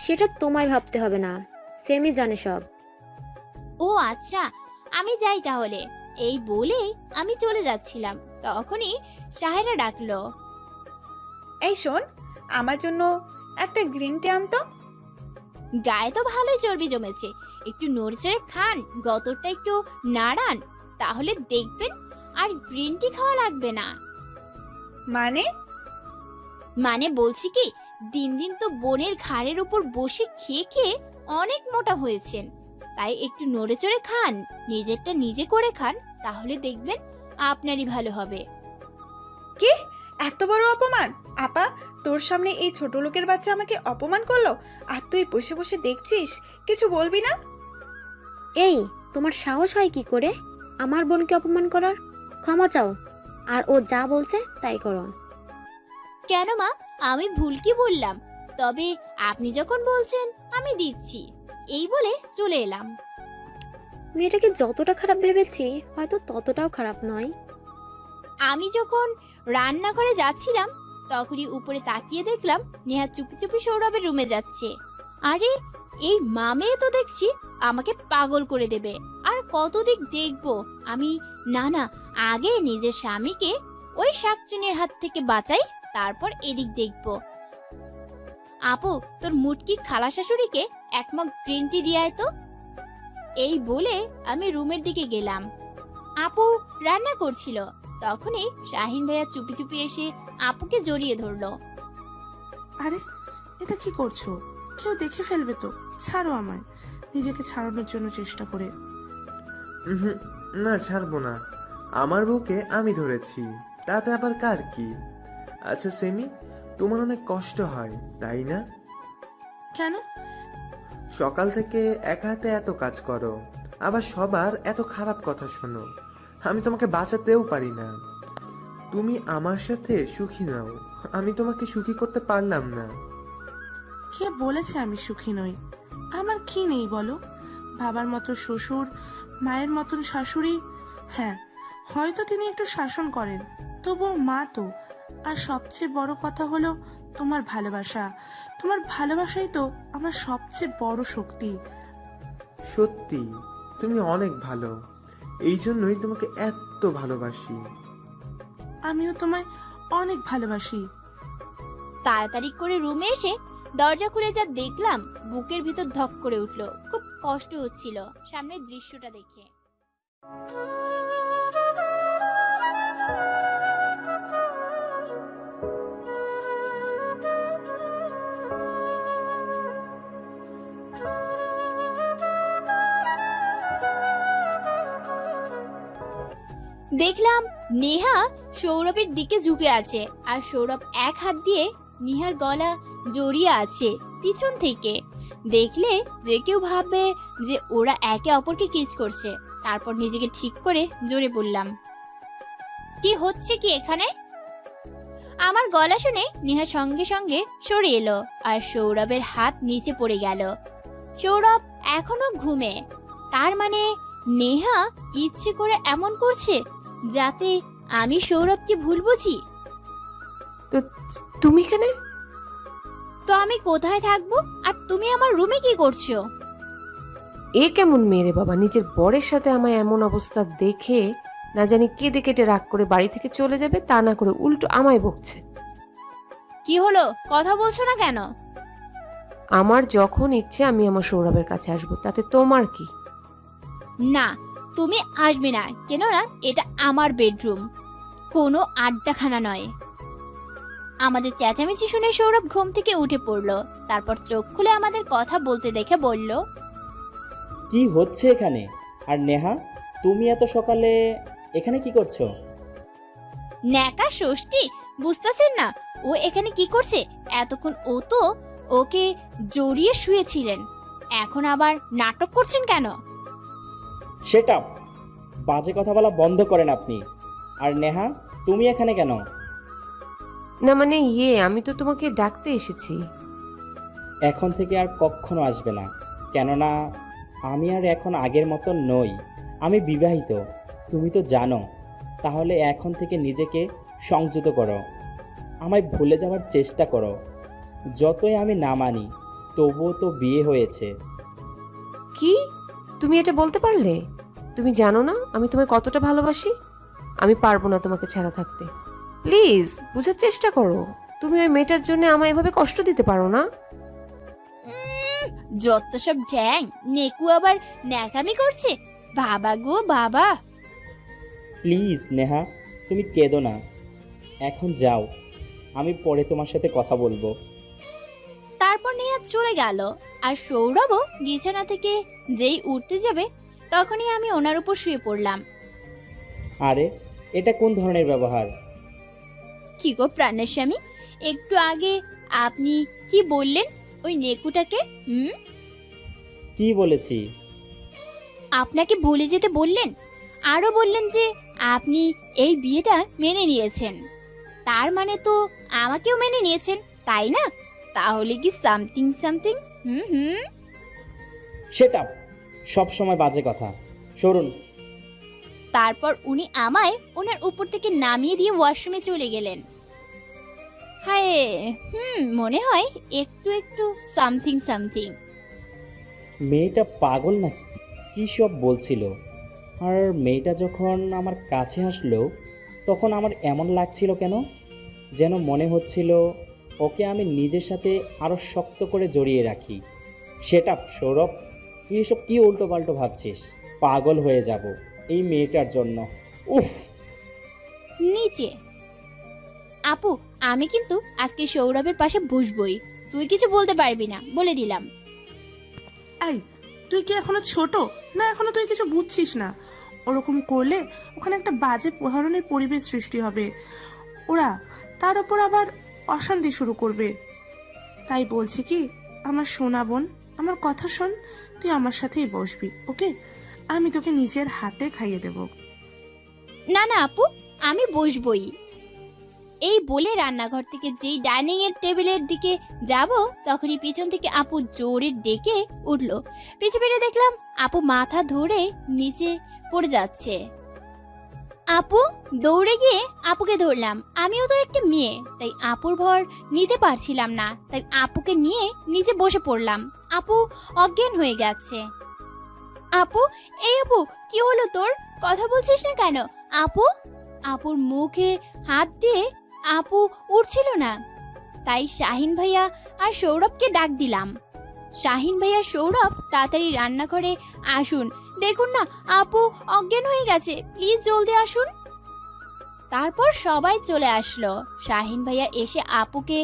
সেটা তোমায় ভাবতে হবে না, সেমি জানে সব। ও আচ্ছা, আমি যাই তাহলে। এই বলে আমি চলে যাচ্ছিলাম, তখনই সাহেরা ডাকলো। এই শোন, আমার জন্য একটা গ্রিন টি আনতো। গায়ে তো ভালোই চর্বি জমেছে, একটু নড়চড়ে খান, গতরটা একটু নাড়ান, তাহলে দেখবেন আর গ্রিন টি খাওয়া লাগবে না। মানে? মানে বলছি কি, দিন দিন তো বোনের ঘাড়ের উপর বসে খেয়ে খেয়ে অনেক মোটা হয়েছেন, তাই একটু নড়ে চড়ে খান, নিজেরটা নিজে করে খান, তাহলে দেখবেন আপনারই ভালো হবে। কি? এত বড় অপমান! আপা, তোর সামনে এই ছোট লোকের বাচ্চা আমাকে অপমান করলো, আর তুই বসে বসে দেখছিস, কিছু বলবি না? এই, তোমার সাহস হয় কি করে আমার বোনকে অপমান করার? ক্ষমা চাও, আর ও যা বলছে তাই করো। কেন মা, আমি ভুল কি বললাম? তবে আপনি যখন বলছেন আমি দিচ্ছি। এই বলে চলে এলাম। মেয়েটাকে যতটা খারাপ ভেবেছি হয়তো ততটাও খারাপ নয়। আমি যখন রান্নাঘরে যাচ্ছিলাম তখনই উপরে তাকিয়ে দেখলাম নেহা চুপি চুপি সৌরভের রুমে যাচ্ছে। আরে, এই মামে তো দেখছি আমাকে পাগল করে দেবে। আর কত দিক দেখবো আমি। না না, আগে নিজের স্বামীকে ওই শাকচুনির হাত থেকে বাঁচাই, তারপর এদিক দেখবো। আপু, তোর মুটকি খালা শাশুড়িকে এক মগ গ্রিন টি দিয়ে আয় তো। এই বলে আমি রুমের দিকে গেলাম। আপু রান্না করছিল, তখনই শাহিন ভাইয়া চুপি চুপি এসে আপুকে জড়িয়ে ধরলো। আরে এটা কি করছো? কেউ দেখে ফেলবে তো, ছাড়ো আমায়। নিজেকে ছাড়ানোর জন্য চেষ্টা করে। উহুম, না ছাড়বো না। আমার বউকে আমি ধরেছি, তাতে আবার কার কি? আচ্ছা সেমি, তোমার অনেক কষ্ট হয় তাই না? কেন? সকাল থেকে একা হাতে এত কাজ করো, আবার সবার এত খারাপ কথা শোনো। আমি তোমাকে বাঁচাতেও পারি না। তুমি আমার সাথে সুখী নাও, আমি তোমাকে সুখী করতে পারলাম না। কে বলেছে আমি সুখী নই? আমার কি নেই বলো? বাবার মতো শ্বশুর, মায়ের মতন শাশুড়ি। হ্যাঁ, হয়তো তিনি একটু শাসন করেন, তবুও মা তো। আর সবচেয়ে বড় কথা হলো তোমার ভালোবাসা। তোমার ভালোবাসাই তো আমার সবচেয়ে বড় শক্তি। সত্যি তুমি অনেক ভালো, এই জন্যই তোমাকে এত ভালোবাসি। আমিও তোমায় অনেক ভালোবাসি। তাড়াতাড়ি করে রুমে এসে দরজা খুলে যা দেখলাম, বুকের ভিতর ধক করে উঠলো। খুব কষ্ট হচ্ছিল সামনের দৃশ্যটা দেখে। দেখলাম নেহা সৌরভের দিকে ঝুঁকে আছে, আর সৌরভ এক হাত দিয়ে নেহার গলা জড়িয়ে আছে পিছন থেকে। দেখলে যে কেউ ভাববে যে ওরা একে অপরকে কিস করছে। তারপর নিজেকে ঠিক করে জোরে বললাম, কি হচ্ছে কি এখানে? আমার গলা শুনে নেহা সঙ্গে সঙ্গে সরে এলো, আর সৌরভের হাত নিচে পড়ে গেল। সৌরভ এখনো ঘুমে, তার মানে নেহা ইচ্ছে করে এমন করছে যাতে আমি সৌরভকে ভুল বুঝি। তো তুমি এখানে? তো আমি কোথায় থাকবো? আর তুমি আমার রুমে কি করছো? এ কেমন মেয়ে রে বাবা, নিজের বরের সাথে আমায় এমন অবস্থা দেখে না জানি কেঁদে কেটে রাগ করে বাড়ি থেকে চলে যাবে, তা না করে উল্টো আমায় বকছে। কি হলো, কথা বলছো না কেন? আমার যখন ইচ্ছে আমি আমার সৌরভের কাছে আসবো, তাতে তোমার কি? না, তুমি আসবে না, কেননা এটা আমার বেডরুম, কোনো আড্ডাখানা নয়। আমাদের চেঁচামেচি শুনে সৌরভ ঘুম থেকে উঠে পড়লো। তারপর চোখ খুলে আমাদের কথা বলতে দেখে বলল, কি হচ্ছে এখানে? আর নেহা, তুমি এত সকালে এখানে কি করছো? ন্যাকা ষষ্ঠী, বুঝতেছেন না ও এখানে কি করছে? এতক্ষণ ও তো ওকে জড়িয়ে শুয়েছিলেন, এখন আবার নাটক করছেন কেন? সেটা বাজে কথা বলা বন্ধ করেন আপনি। আর নেহা, তুমি এখানে কেন? না মানে আমি তো তোমাকে ডাকতে এসেছি। এখন থেকে আর কখনো আসবে না, কেননা আমি আর এখন আগের মতো নই। আমি বিবাহিত, তুমি তো জানো। তাহলে এখন থেকে নিজেকে সংযত করো, আমায় ভুলে যাওয়ার চেষ্টা করো। যতই আমি না মানি, তবুও তো বিয়ে হয়েছে। কি? তুমি এটা বলতে পারলে? তুমি জানো না আমি তোমায় কতটা ভালোবাসি? আমি পারবো না তোমাকে ছাড়া থাকতে। প্লিজ বুঝার চেষ্টা করো, তুমি ওই মেয়েটার জন্য আমায় এভাবে কষ্ট দিতে পারো না। যত সব ঢ্যাং, নেকু আবার ন্যাকামি করছে। বাবা গো বাবা। প্লিজ নেহা, তুমি কেঁদো না, এখন যাও, আমি পরে তোমার সাথে কথা বলবো। তারপর নেহা চলে গেল, আর সৌরভও বিছানা থেকে যেই উঠতে যাবে তখনই আমি ওনার উপর শুয়ে পড়লাম। আরে, এটা কোন ধরনের ব্যবহার? কি গো প্রাণের স্বামী, একটু আগে আপনি কি বললেন ওই নেকুটাকে? কি বলেছি? আপনাকে ভুলে যেতে বললেন, আরো বললেন যে আপনি এই বিয়েটা মেনে নিয়েছেন, তার মানে তো আমাকেও মেনে নিয়েছেন, তাই না? তাহলে কি সামথিং সামথিং? সেটা সব সময় বাজে কথা, সরুন। তারপর উনি আমায় ওনার উপর থেকে নামিয়ে দিয়ে ওয়াশরুমে চলে গেলেন। হায়, মনে হয় একটু একটু সামথিং সামথিং। মেয়েটা পাগল নাকি কী সব বলছিল। আর মেয়েটা যখন আমার কাছে আসলো তখন আমার এমন লাগছিল কেন, যেন মনে হচ্ছিল ওকে আমি নিজের সাথে আরও শক্ত করে জড়িয়ে রাখি। সেটা সৌরভ, তুই এসব কী উল্টো পাল্টো ভাবছিস? পাগল হয়ে যাব এই মেয়েটার জন্য। উফ। নিচে। আপু, আমি কিন্তু আজকে সৌরভের পাশে বসবই, তুই কিছু বলতে পারবি না, বলে দিলাম। এই, তুই কি এখনো ছোট, না এখনো তুই কিছু বুঝছিস না? ওরকম করলে ওখানে একটা বাজে ধরনের পরিবেশ সৃষ্টি হবে, ওরা তার উপর আবার অশান্তি শুরু করবে। তাই বলছি কি, আমার সোনা বোন, আমার কথা শোন, তুই আমার সাথেই বসবি, ওকে? আমি তোকে নিজের হাতে খাইয়ে দেব। না না আপু, আমি বসবই। এই বলে রান্নাঘর থেকে যেই ডাইনিং এর টেবিলের দিকে যাব, তখনই পিছন থেকে আপু জোরে ডেকে উঠল। পিছে ফিরে দেখলাম আপু মাথা ধরে নিচে পড়ে যাচ্ছে। আপু, দৌড়ে গিয়ে আপুকে ধরলাম। আমিও তো একটা মেয়ে, তাই আপুর ভর নিতে পারছিলাম না, তাই আপুকে নিয়ে নিচে বসে পড়লাম। আপু অজ্ঞান হয়ে গেছে। আপু, এই আপু, কি হলো তোর? কথা বলছিস না কেন? আপু। আপুর মুখে হাত দিয়ে আপু উঠছিল না, তাই শাহিন ভাইয়া আর সৌরভকে ডাক দিলাম। শাহিন ভাইয়া, সৌরভ, তাড়াতাড়ি রান্নাঘরে আসুন, দেখুন না আপু অজ্ঞান হয়ে গেছে, প্লিজ জলদি আসুন। তারপর সবাই চলে আসলো। শাহিন ভাইয়া এসে আপুকে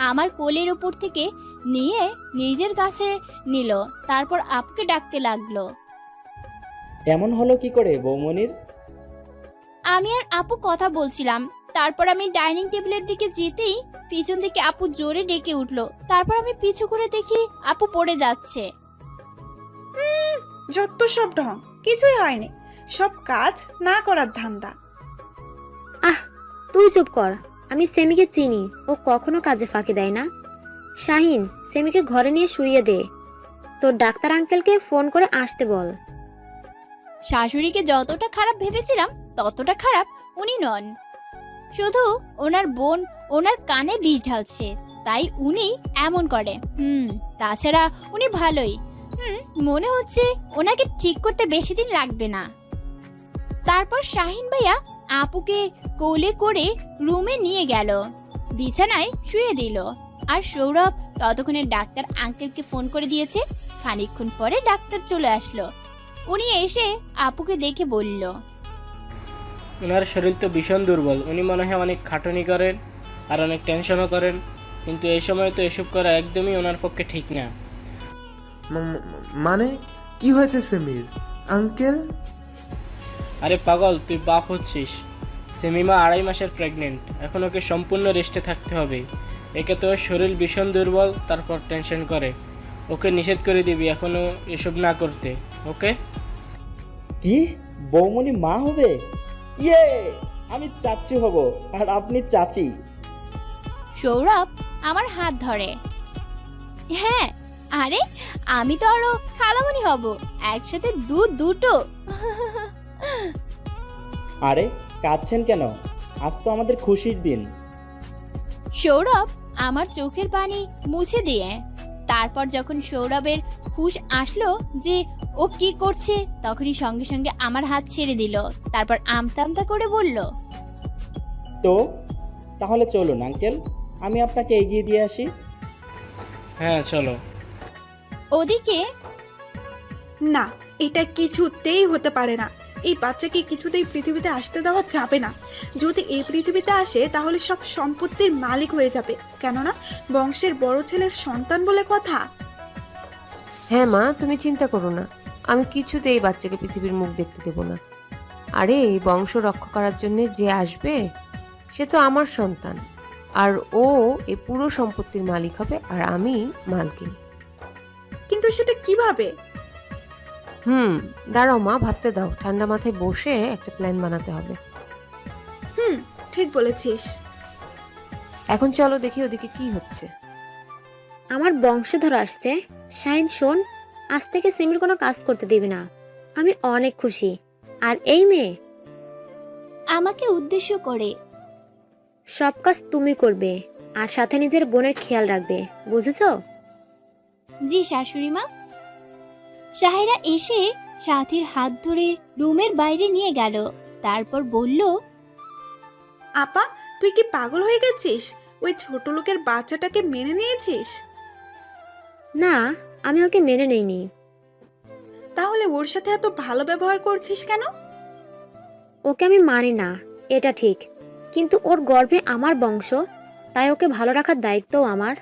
আমার কোলের উপর থেকে নিয়ে নিজের কাছে নিল, তারপর আপুকে ডাকতে লাগলো। এমন হলো কি করে বৌমনির? আমি আর আপু কথা বলছিলাম, তারপর আমি ডাইনিং টেবিলের দিকে যেতেই পিছন থেকে আপু জোরে ডেকে উঠলো। তারপর আমি পিছু করে দেখি আপু পড়ে যাচ্ছে। যত সব ঢং, কিছুই হয়নি, সব কাজ না করার ধান্দা। আহ, তুই চুপ কর। আমি সেমিকে চিনি, ও কখনো কাজে ফাঁকি দেয় না। শাহিন, সেমিকে ঘরে নিয়ে শুইয়ে দে। তোর ডাক্তার আঙ্কেলকে ফোন করে আসতে বল। শাশুড়িকে যতটা খারাপ ভেবেছিলাম ততটা খারাপ উনি নন, শুধু ওনার বোন ওনার কানে বিষ ঢালছে, তাই উনি এমন করে। তাছাড়া উনি ভালোই। মনে হচ্ছে ওনাকে ঠিক করতে বেশি দিন লাগবে না। তারপর শাহিন ভাইয়া আপুকে কোলে করে রুমে নিয়ে গেল, বিছানায় শুয়ে দিল। আর সৌরভ ততক্ষণে ডাক্তার আঙ্কেলকে ফোন করে দিয়েছে। খানিকক্ষণ পরে ডাক্তার চলে আসলো। উনি এসে আপুকে দেখে বলল, ওনার শরীর তো ভীষণ দুর্বল, উনি মনে হয় অনেক খাটুনি করেন আর অনেক টেনশনও করেন, কিন্তু এই সময় তো এসব করা একদমই ওনার পক্ষে ঠিক না। মানে কি হয়েছে সেমির আঙ্কেল? আরে পাগল, তুই বাপ হচ্ছিস। সেমিমা 2.5 মাসের প্রেগনেন্ট, এখন ওকে সম্পূর্ণ রেস্টে থাকতে হবে। একে তো ওর শরীর ভীষণ দুর্বল, তারপর টেনশন করে। ওকে নিষেধ করে দিবি এখনও এসব না করতে, ওকে? কি, বৌমনি মা হবে? ইয়ে, আমি চাচি হব আর আপনি চাচি। সৌরভ আমার হাত ধরে। হ্যাঁ, আরে আমি তো আরো খালামণি হব, একসাথে দুটো। আরে কাঁদছেন কেন? আজ তো আমাদের খুশির দিন। সৌরভ আমার চোখের পানি মুছে দিয়ে, তারপর যখন সৌরভের হুঁশ আসলো যে ও কি করছে, তখনই সঙ্গে সঙ্গে আমার হাত ছেড়ে দিল। তারপর আমতা আমতা করে বলল, তো তাহলে চলুন আঙ্কেল, আমি আপনাকে এগিয়ে দিয়ে আসি। হ্যাঁ চলো। ওদিকে না, এটা কিছুতেই হতে পারে না। এই বাচ্চাকে কিছুতেই পৃথিবীতে আসতে দেওয়া যাবে না। যদি এই পৃথিবীতে আসে তাহলে সব সম্পত্তির মালিক হয়ে যাবে, কেননা বংশের বড় ছেলের সন্তান বলে কথা। হ্যাঁ মা, তুমি চিন্তা করো না, আমি কিছুতেই এই বাচ্চাকে পৃথিবীর মুখ দেখতে দেব না। আরে এই বংশ রক্ষা করার জন্য যে আসবে সে তো আমার সন্তান, আর ও এই পুরো সম্পত্তির মালিক হবে আর আমি মালকিন। কিন্তু সেটা কিভাবে? দাঁড়াও মা, ভাবতে দাও। ঠান্ডা মাথায় বসে একটা প্ল্যান বানাতে হবে। ঠিক বলেছিস। এখন চলো দেখি ওদিকে কি হচ্ছে। আমার বংশধর আসছে। শাহিন শোন, আজ থেকে সেমির কোনো কাজ করতে দিবি না। আমি অনেক খুশি। আর এই মেয়ে, আমাকে উদ্দেশ্য করে, সব কাজ তুমি করবে আর সাথে নিজের বোনের খেয়াল রাখবে, বুঝেছো? জি শাশুড়ি মা। সাহেরা এসে সাথীর হাত ধরে রুমের বাইরে নিয়ে গেল, তারপর বলল, আপা, তুই কি পাগল হয়ে গেছিস? ওই ছোট লোকের বাচ্চাটাকে মেনে নিয়েছিস? না, আমি ওকে মেনে নেইনি। তাহলে ওর সাথে এত ভালো ব্যবহার করছিস কেন? ওকে আমি মানি না, এটা ঠিক, কিন্তু ওর গর্ভে আমার বংশ, তাই ওকে ভালো রাখার দায়িত্বও আমার।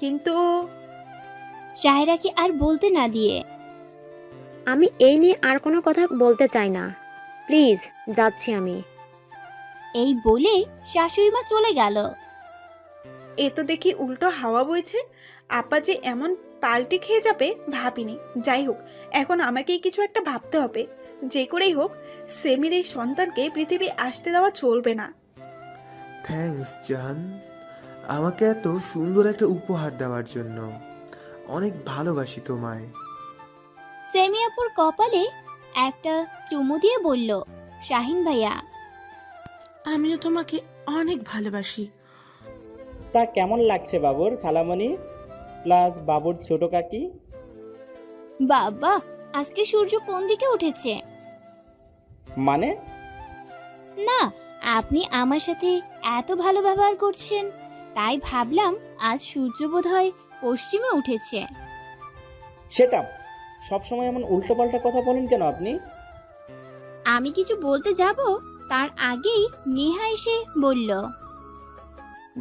কিন্তু সাহেরাকে আর বলতে না দিয়ে, আমি এই নিয়ে আর কোনো কথা বলতে চাই না, প্লিজ যাচ্ছি আমি। এই বলে শাশুড়িমা চলে গেল। এ তো দেখি উল্টো হাওয়া বইছে। আপা যে এমন পাল্টি খেয়ে যাবে ভাবিনি। যাই হোক, এখন আমাকেই কিছু একটা ভাবতে হবে। যে করেই হোক, সেমির এই সন্তানকে পৃথিবী আসতে দেওয়া চলবে না। থ্যাঙ্কস জান, আমাকে এত সুন্দর একটা উপহার দেওয়ার জন্য। অনেক ভালোবাসি তোমায়। সেমিয়াপুর কপালে একটা চুমু দিয়ে বলল, শাহিন ভাইয়া। আমিও তোমাকে অনেক ভালোবাসি। তা কেমন লাগছে বাবুর খালামণি প্লাস বাবুর ছোট কাকি? বাবা, আজকে সূর্য কোন দিকে উঠেছে? মানে? না, আপনি আমার সাথে এত ভালো ব্যবহার করছেন, তাই ভাবলাম আজ সূর্য বোধহয় পশ্চিমে উঠেছে। সেটা সবসময় এমন উল্টোপাল্টা কথা বলেন কেন আপনি? আমি কিছু বলতে যাব তার আগেই নেহা এসে বলল,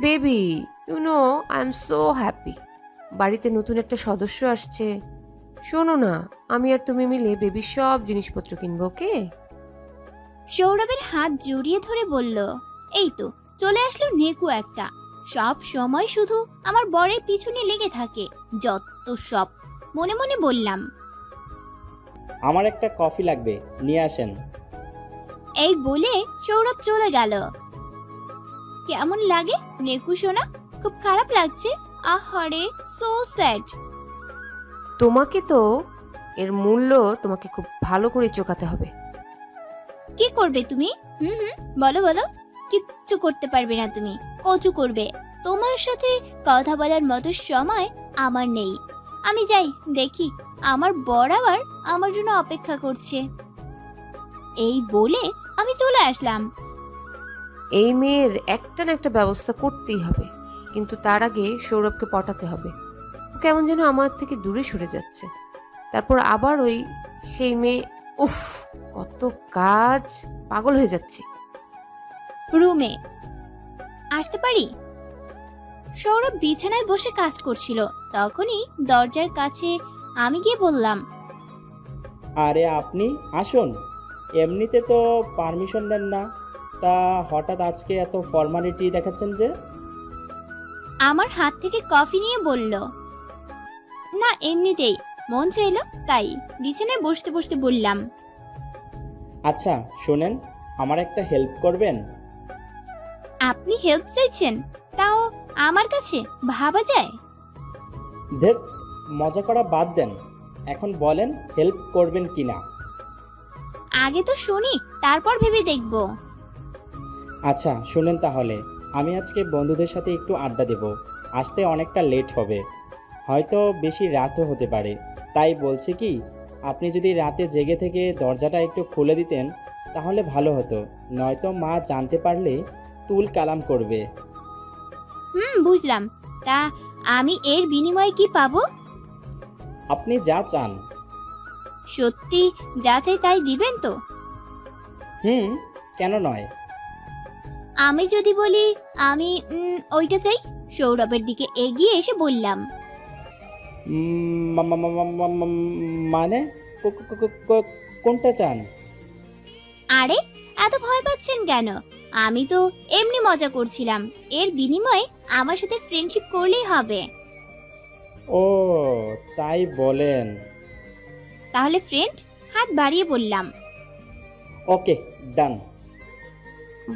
baby, you know I am so happy. বাড়িতে নতুন একটা সদস্য আসছে। শোনো না, আমি আর তুমি মিলে বেবির সব জিনিসপত্র কিনবো, ওকে? সৌরভের হাত জড়িয়ে ধরে বলল, এই তো চলে আসলো নেকু একটা, সব সময় শুধু আমার বরের পিছনে লেগে থাকে, যত সব। মনে মনে বললাম। আমার একটা কফি লাগবে, নিয়ে আসেন। এই বলে সৌরভ চলে গেল। কেমন লাগে নেকু সোনা? খুব খারাপ লাগছে। আহারে, সো স্যাড। তোমাকে তো এর মূল্য তোমাকে খুব ভালো করে চোকাতে হবে। কি করবে তুমি? বলো বলো। কিচ্ছু করতে পারবে না তুমি, কচু করবে। তোমার সাথে কথা বলার মতো সময় আমার নেই। আমি যাই, দেখি আমার বর আবার আমার জন্য অপেক্ষা করছে। এই বলে আমি চলে আসলাম। এই মেয়ের একটা না একটা ব্যবস্থা করতেই হবে, কিন্তু তার আগে সৌরভকে পটাতে হবে। ও কেমন যেন আমার থেকে দূরে সরে যাচ্ছে। তারপর আবার ওই সেই মেয়ে, উফ, কত কাজ, পাগল হয়ে যাচ্ছি। রুমে আসতে পারি? সৌরভ বিছানায় বসে কাজ করছিল, তখনই দরজার কাছে আমি গিয়ে বললাম, আরে আপনি আসুন। এমনিতে তো পারমিশন দেন না, তা হঠাৎ আজকে এত ফর্মালিটি দেখাচ্ছেন যে? আমার হাত থেকে কফি নিয়ে বলল, না এমনিতেই মন চাইলো, তাই বিছানায় বসতে বসতে বললাম। আচ্ছা শোনেন, আমার একটা হেল্প করবেন? আপনি হেল্প চাইছেন? তাও আমার কাছে ভাবা যায়? ধেত, মজা করা বাদ দেন, এখন বলেন হেল্প করবেন কি না। আগে তো শুনি, তারপর ভেবে দেখব। আচ্ছা শুনেন তাহলে, আমি আজকে বন্ধুদের সাথে একটু আড্ডা দেব। আসতে অনেকটা লেট হবে, হয়তো বেশি রাতও হতে পারে। তাই বলছি কি, আপনি যদি রাতে জেগে থেকে দরজাটা একটু খুলে দিতেন তাহলে ভালো হতো, নয়তো মা জানতে পারলে তুল কালাম করবে। বুঝলাম। তা আমি এর বিনিময়ে কি পাবো? আপনি যা চান। সত্যি যা চাই তাই দিবেন তো? কেন নয়। আমি যদি বলি আমি ওইটা চাই? সৌরভের দিকে এগিয়ে এসে বললাম। মানে কোনটা চান? আরে এত ভয় পাচ্ছেন কেন? আমি তো এমনি মজা করছিলাম। এর বিনিময়ে আমার সাথে ফ্রেন্ডশিপ করলেই হবে। ও তাই বলেন। তাহলে ফ্রেন্ড? হাত বাড়িয়ে বললাম। ওকে, ডান।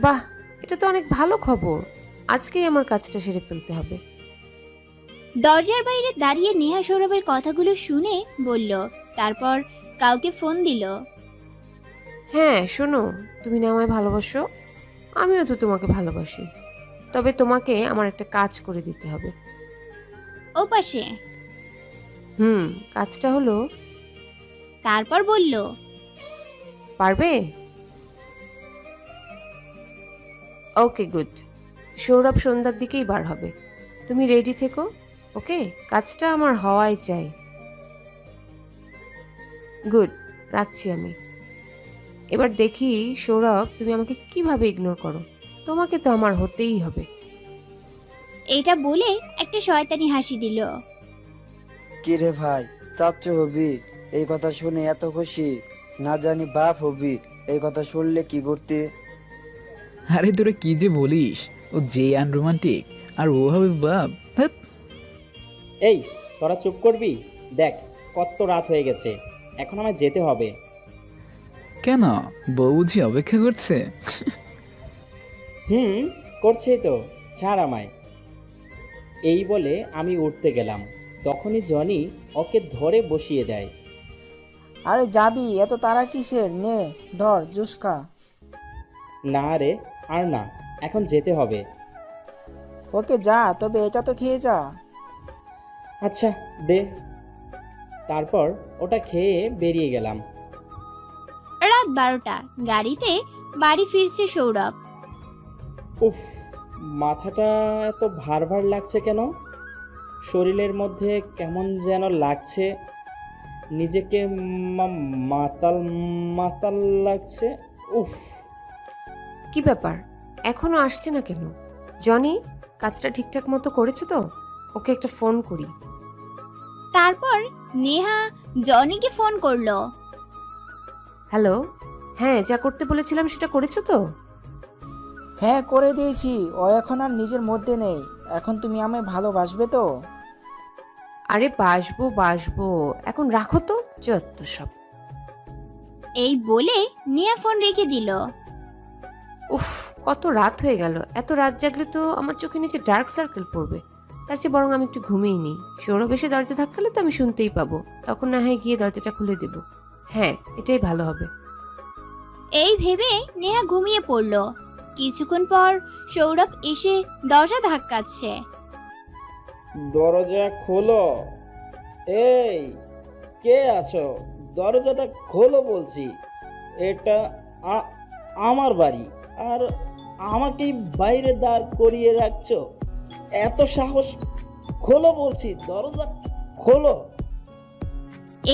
বাহ, এটা তো অনেক ভালো খবর। আজকেই আমার কাজটা সেরে ফেলতে হবে। দরজার বাইরে দাঁড়িয়ে নেহা সৌরভের কথাগুলো শুনে বলল, তারপর কাউকে ফোন দিল। হ্যাঁ শোনো, তুমি না আমায় ভালোবাসো, আমিও তো তোমাকে ভালোবাসি। তবে তোমাকে আমার একটা কাজ করে দিতে হবে। ও পাশে। কাজটা হলো, তারপর বলল, পারবে? ওকে, গুড। সৌরভ সন্ধ্যার দিকেই বার হবে, তুমি রেডি থেকো। ওকে, কাজটা আমার হওয়াই চাই। গুড, রাখছি আমি। এবার দেখি সৌরভ, তুমি আমাকে কিভাবে ইগনোর করো। তোমাকে তো আমার হতেই হবে। এটা বলে একটা শয়তানি হাসি দিল। কি রে ভাই, চাচ্চু হবি? এই কথা শুনে এত খুশি, না জানি বাপ হবি এই কথা শুনলে কি করতে। আরে তোরা কি যে বলিস, ও যে আনরোমান্টিক আর ও হবে বাপ। ধ্যাৎ। এই, তোরা চুপ করবি? দেখ কত রাত হয়ে গেছে, এখন আমায় যেতে হবে। কেন, বউ বুঝি অপেক্ষা করছে? করছেই তো, ছাড় আমায়। এই বলে আমি উঠতে গেলাম, তখনই জনি ওকে ধরে বসিয়ে দেয়। আরে যাবি, এত তারা কিসের? নে ধর, জুস খা। না রে, আর না, এখন যেতে হবে। ওকে যা, তবে এটা তো খেয়ে যা। আচ্ছা দে। তারপর ওটা খেয়ে বেরিয়ে গেলাম। রাত 12টা, গাড়িতে বাড়ি ফিরছে সৌরভ। উফ, মাথাটা এত ভার ভার লাগছে কেন? শরীরের মধ্যে কেমন যেন লাগছে, নিজেকে মাতাল মাতাল লাগছে। উফ। কি ব্যাপার, এখনো আসছে না কেন? জনি, কাজটা ঠিকঠাক মতো করেছো তো? ওকে একটা ফোন করি। তারপর নেহা জনিকে ফোন করলো। হ্যালো, হ্যাঁ, যা করতে বলেছিলাম সেটা করেছো তো? হ্যাঁ, করে দিয়েছি। ও এখন আর নিজের মধ্যে নেই। এখন তুমি আমায় ভালোবাসবে তো? আরে বাসবো বাসবো, এখন রাখো তো, যত সব। এই বলে নেহা ফোন রেখে দিল। উফ, কত রাত হয়ে গেল। এত রাত জাগলে তো আমার চোখে নিচে ডার্ক সার্কেল পড়বে। তার চেয়ে বরং আমি একটু ঘুমিয়ে নিই। সৌরভ এসে দরজা ধাক্কালে তো আমি শুনতেই পাবো, তখন না হয় গিয়ে দরজাটা খুলে দেব। হ্যাঁ, এটাই ভালো হবে। এই ভেবে নেহা ঘুমিয়ে পড়ল। কিছুক্ষণ পর সৌরভ এসে দরজা ধাক্কাচ্ছে। দরজা খোলো। এই, কে আছো? দরজাটা খোলো বলছি। এটা আমার বাড়ি, আর আমাকেই বাইরে দাঁড় করিয়ে রাখছো? এত সাহস! খোলো বলছি, দরজা খোলো।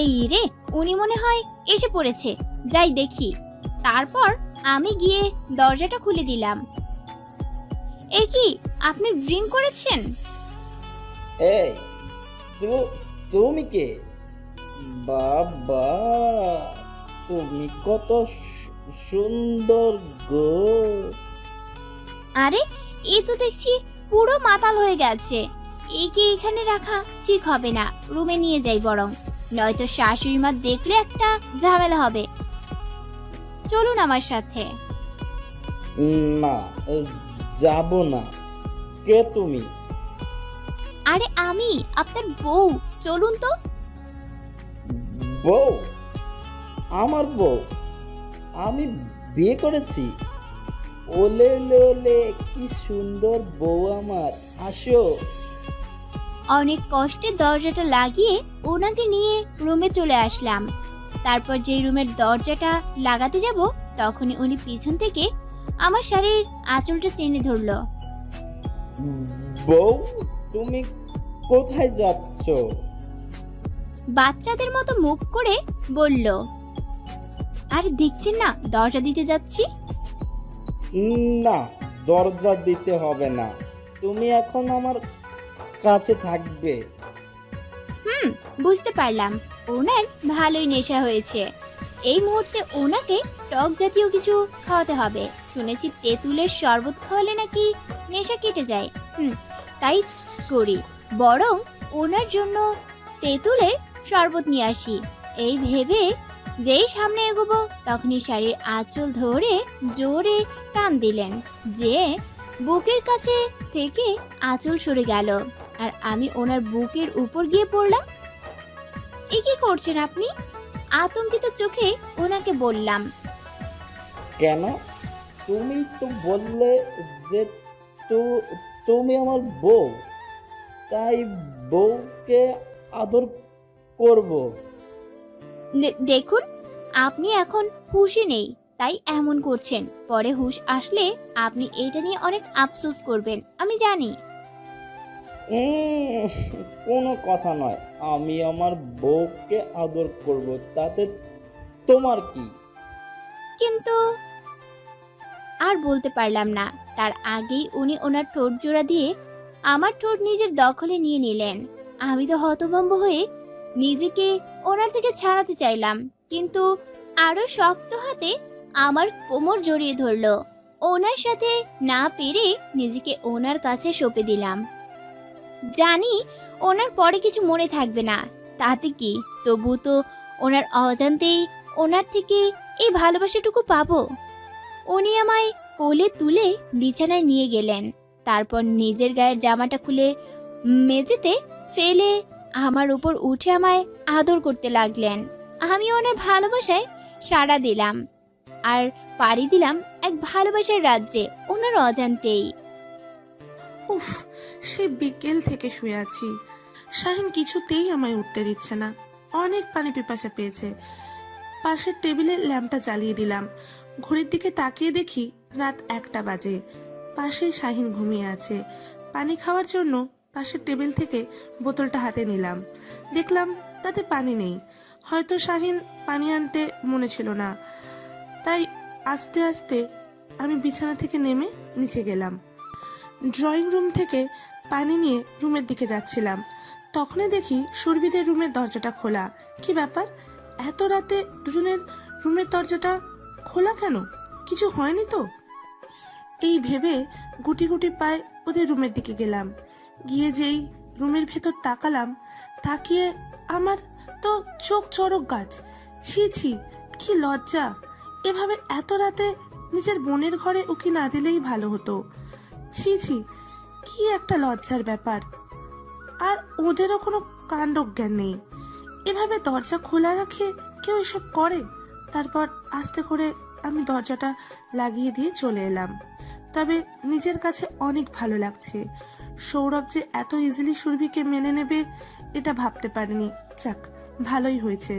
এই রে, উনি মনে হয় এসে পড়েছে, যাই দেখি। তারপর আমি গিয়ে দরজাটা খুলে দিলাম। এ কি, আপনি ড্রিঙ্ক করেছেন? এই, তুমি কে? বাবা, তুমি কত সুন্দর গো। আরে, এ তো দেখছি পুরো মাতাল হয়ে গেছে। একে এখানে রাখা ঠিক হবে না, রুমে নিয়ে যাই বরং, নয়তো শাশুড়ি মা দেখলে একটা ঝামেলা হবে। চলুন আমার সাথে। না, যাব না। কে তুমি? আরে আমি আপনার বউ, চলুন তো। বউ? আমার বউ? আমি বিয়ে করেছি? ওলে ওলে, কি সুন্দর বউ আমার। আসো। অনেক কষ্টে দরজাটা লাগিয়ে ওনাকে নিয়ে রুমে চলে আসলাম। তারপর যেই রুমের দরজাটা লাগাতে যাব, তখনই উনি পিছন থেকে আমার শাড়ির আঁচলটা টেনে ধরলো। বউ, তুমি কোথায় যাচ্ছ? বাচ্চাদের মতো মুখ করে বলল, আরে দেখছেন না দরজা দিতে যাচ্ছি। না, দরজা দিতে হবে না, তুমি এখন আমার কাছে থাকবে। বুঝতে পারলাম ওনার ভালোই নেশা হয়েছে। এই মুহূর্তে ওনাকে টক জাতীয় কিছু খাওয়াতে হবে। শুনেছি তেঁতুলের শরবত খাওয়ালে নাকি নেশা কেটে যায়। তাই করি, বরং ওনার জন্য তেঁতুলের শরবত নিয়ে আসি। এই ভেবে যেই সামনে এগোবো, তখনই শাড়ির আঁচল ধরে জোরে টান দিলেন, যে বুকের কাছে থেকে আঁচল সরে গেল, আর আমি ওনার বুকের উপর গিয়ে পড়লাম। এ কি করছেন আপনি? আতঙ্কিত চোখে ওনাকে বললাম। কেন? তুমি তো বললে যে তুমি আমার বউ, তাই বউকে আদর করব। দেখুন, আপনি এখন হুঁশে নেই, তাই এমন করছেন। পরে হুঁশ আসলে আপনি এটা নিয়ে অনেক আফসোস করবেন, আমি জানি। উম, কোনো কথা নয়, আমি আমার বউকে আদর করব, তাতে তোমার কি? কিন্তু আর বলতে পারলাম না, তার আগেই উনি ওনার ঠোঁট জোড়া দিয়ে আমার ঠোঁট নিজের দখলে নিয়ে নিলেন। আমি তো হতভম্ব হয়ে নিজেকে ওনার থেকে ছাড়াতে চাইলাম, কিন্তু আরো শক্ত হাতে আমার কোমর জড়িয়ে ধরলো। ওনার সাথে না পেরে নিজেকে ওনার কাছে সঁপে দিলাম। জানি ওনার পরে কিছু মনে থাকবে না, তাতে কি, তবু তো ওনার অজান্তেই ওনার থেকে এই ভালোবাসাটুকু পাবো। উনি আমায় কোলে তুলে বিছানায় নিয়ে গেলেন, তারপর নিজের গায়ের জামাটা খুলে মেঝেতে ফেলে আমার উপর উঠে আমায় আদর করতে লাগলেন। আমি ওনার ভালোবাসায় সাড়া দিলাম আর পাড়ি দিলাম এক ভালোবাসার রাজ্যে ওনার অজান্তেই। উফ, সে বিকেল থেকে শুয়ে আছি। শাহিন কিছুতেই আমায় উঠতে দিচ্ছে না। অনেক পানি পিপাসা পেয়েছে। পাশের টেবিলে ল্যাম্পটা জ্বালিয়ে দিলাম। ঘড়ির দিকে তাকিয়ে দেখি রাত 1টা বাজে। পাশে শাহিন ঘুমিয়ে আছে। পানি খাওয়ার জন্য পাশের টেবিল থেকে বোতলটা হাতে নিলাম। দেখলাম তাতে পানি নেই। হয়তো শাহিন পানি আনতে মনে ছিল না, তাই আস্তে আস্তে আমি বিছানা থেকে নেমে নিচে গেলাম। ড্রয়িং রুম থেকে পানি নিয়ে রুমের দিকে যাচ্ছিলাম, তখনই দেখি সুরভিদের রুমের দরজাটা খোলা। কি ব্যাপার, এত রাতে দুজনের রুমের দরজাটা খোলা কেন? কিছু হয়নি তো? এই ভেবে গুটি গুটি পায়ে ওদের রুমের দিকে গেলাম। গিয়ে যেই রুমের ভেতর তাকালাম, তাকিয়ে আমার তো চোখ চড়ক গাছ। ছি ছি, কি লজ্জা! এভাবে এত রাতে নিজের বোনের ঘরে উকি না দিলেই ভালো হতো। ছি ছি, কি একটা লজ্জার ব্যাপার। আর ওদেরও কোনো কাণ্ডজ্ঞান নেই, এভাবে দরজা খোলা রাখে কেউ এসব করে? তারপর আস্তে করে আমি দরজাটা লাগিয়ে দিয়ে চলে এলাম। তবে নিজের কাছে অনেক ভালো লাগছে। সৌরভ যে এত ইজিলি সুরভিকে মেনে নেবে এটা ভাবতে পারিনি। যাক, ভালোই হয়েছে।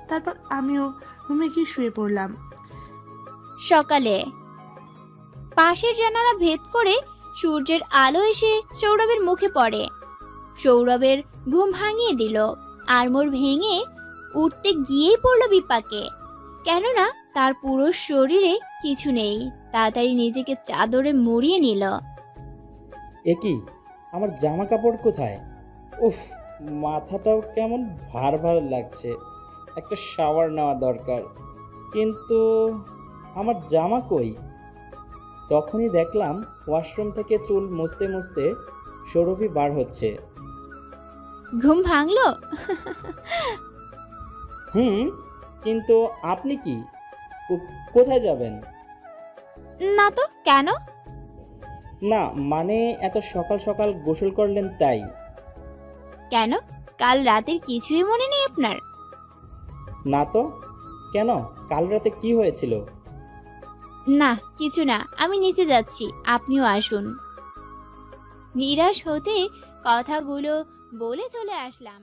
তারপর আমিও রুমে গিয়ে শুয়ে পড়লাম। সকালে পাশের জানালা ভেদ করে সূর্যের আলো এসে সৌরভের মুখে পড়ে। সৌরভের ঘুম ভাঙিয়ে দিল। আড়মোড় ভেঙে উঠতে গিয়েই পড়ল বিপাকে, কেননা তার পুরো শরীরে কিছু নেই। তাড়াতাড়ি নিজেকে চাদরে মুড়িয়ে নিল। এ কি, আমার জামা কাপড় কোথায়? উফ, মাথাটাও কেমন ভার ভার লাগছে, একটা শাওয়ার নেওয়া দরকার। কিন্তু আমার জামা কই? তখনই দেখলাম ওয়াশরুম থেকে চুল মুছতে মুছতে সৌরভী বার হচ্ছে। ঘুম ভাঙলো? কিন্তু আপনি কি, কোথায় যাবেন? না তো, কেন? না মানে এত সকাল সকাল গোসল করলেন তাই। কেন, কাল রাতের কিছুই মনে নেই আপনার? না তো, কেন? কাল রাতে কি হয়েছিল? না, কিছু না, আমি নিচে যাচ্ছি, আপনিও আসুন। নিরাশ হতে কথাগুলো বলে চলে আসলাম।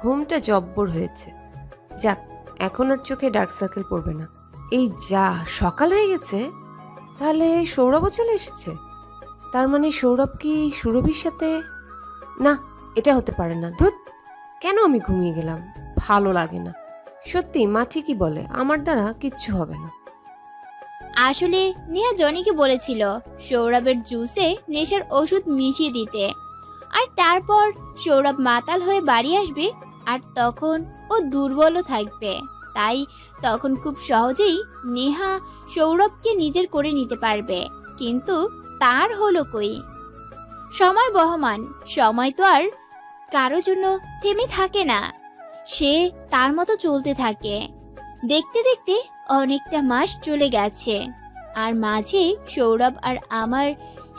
ঘুমটা জব্বর হয়েছে। যাক, এখন আর চোখে ডার্ক সার্কেল পড়বে না। এই যা সকাল হয়ে গেছে, তাহলে সৌরভও চলে এসেছে। তার মানে সৌরভ কি সুরভির সাথে? না, এটা হতে পারে না। ধুত, কেন আমি ঘুমিয়ে গেলাম, ভালো লাগে না। সত্যি মা ঠিকই বলে, আমার দ্বারা কিচ্ছু হবে না। আসলে নেহা জনিকে বলেছিল সৌরভের জুসে নেশার ওষুধ মিশিয়ে দিতে, আর তারপর সৌরভ মাতাল হয়ে বাড়ি আসবে, আর তখন ও দুর্বলও থাকবে। তাই তখন খুব সহজেই নেহা সৌরভকে নিজের করে নিতে পারবে। কিন্তু তার হলো কই? সময় বহমান, সময় তো আর কারো জন্য থেমে থাকে না, সে তার মতো চলতে থাকে। দেখতে দেখতে অনেকটা মাস চলে গেছে, আর মাঝে সৌরভ আর আমার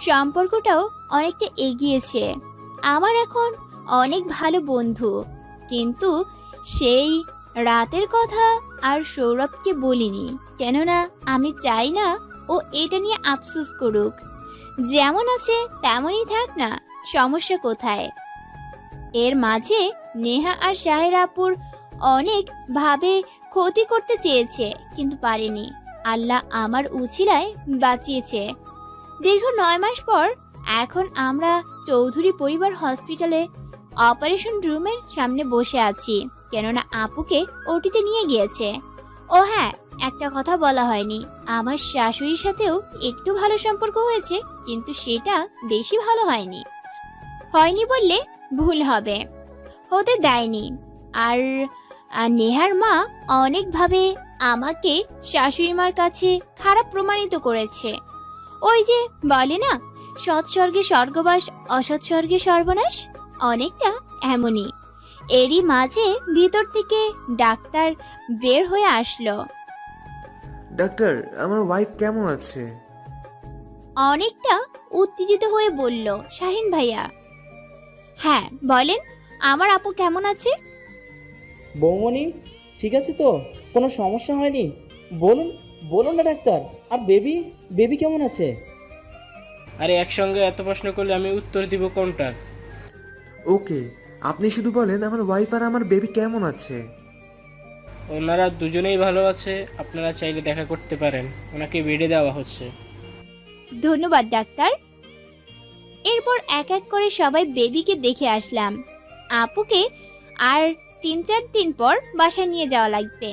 সম্পর্কটাও অনেকটা এগিয়েছে। আমার এখন অনেক ভালো বন্ধু, কিন্তু সেই রাতের কথা আর সৌরভকে বলিনি, কেননা আমি চাই না ও এটা নিয়ে আফসোস করুক। যেমন আছে তেমনই থাক না, সমস্যা কোথায়? এর মাঝে নেহা আর শাহের আপুর অনেক ভাবে ক্ষতি করতে চেয়েছে, কিন্তু পারেনি। আল্লাহ আমার উছিলায় বাঁচিয়েছে। দীর্ঘ 9 মাস পর এখন আমরা চৌধুরী পরিবার হসপিটালে অপারেশন রুমের সামনে বসে আছি, কেননা আপুকে ওটিতে নিয়ে গিয়েছে। ও হ্যাঁ, একটা কথা বলা হয়নি, আমার শাশুড়ির সাথেও একটু ভালো সম্পর্ক হয়েছে, কিন্তু সেটা বেশি ভালো হয়নি। হয়নি বললে ভুল হবে, হতে দেয়নি। আর নেহার মা অনেকভাবে আমাকে শাশুড়ি মার কাছে খারাপ প্রমাণিত করেছে। ওই যে বলে না, সৎস্বর্গে স্বর্গবাস, অসৎস্বর্গে সর্বনাশ, অনেকটা এমনই। এরই মাঝে ভিতর থেকে ডাক্তার বের হয়ে আসলো। ডাক্তার, আমার ওয়াইফ কেমন আছে? অনেকটা উত্তেজিত হয়ে বলল শাহিন ভাইয়া। হ্যাঁ বলেন, আমার আপু কেমন আছে? বৌমনি ঠিক আছে তো? কোনো সমস্যা হয়নি? বলুন বলুন না ডাক্তার। আর বেবি বেবি কেমন আছে? আরে একসঙ্গে এত প্রশ্ন করলে আমি উত্তর দিব কোনটার? ওকে, আপনি শুধু বলেন আমার ওয়াইফ আর আমার বেবি কেমন আছে। ওনারা দুজনেই ভালো আছে, আপনারা চাইলে দেখা করতে পারেন। ওনাকে বেডে দেওয়া হচ্ছে। ধন্যবাদ ডাক্তার। এরপর এক এক করে সবাই বেবিকে দেখে আসলাম। আপুকে আর 3-4 দিন পর বাসায় নিয়ে যাওয়া লাগবে।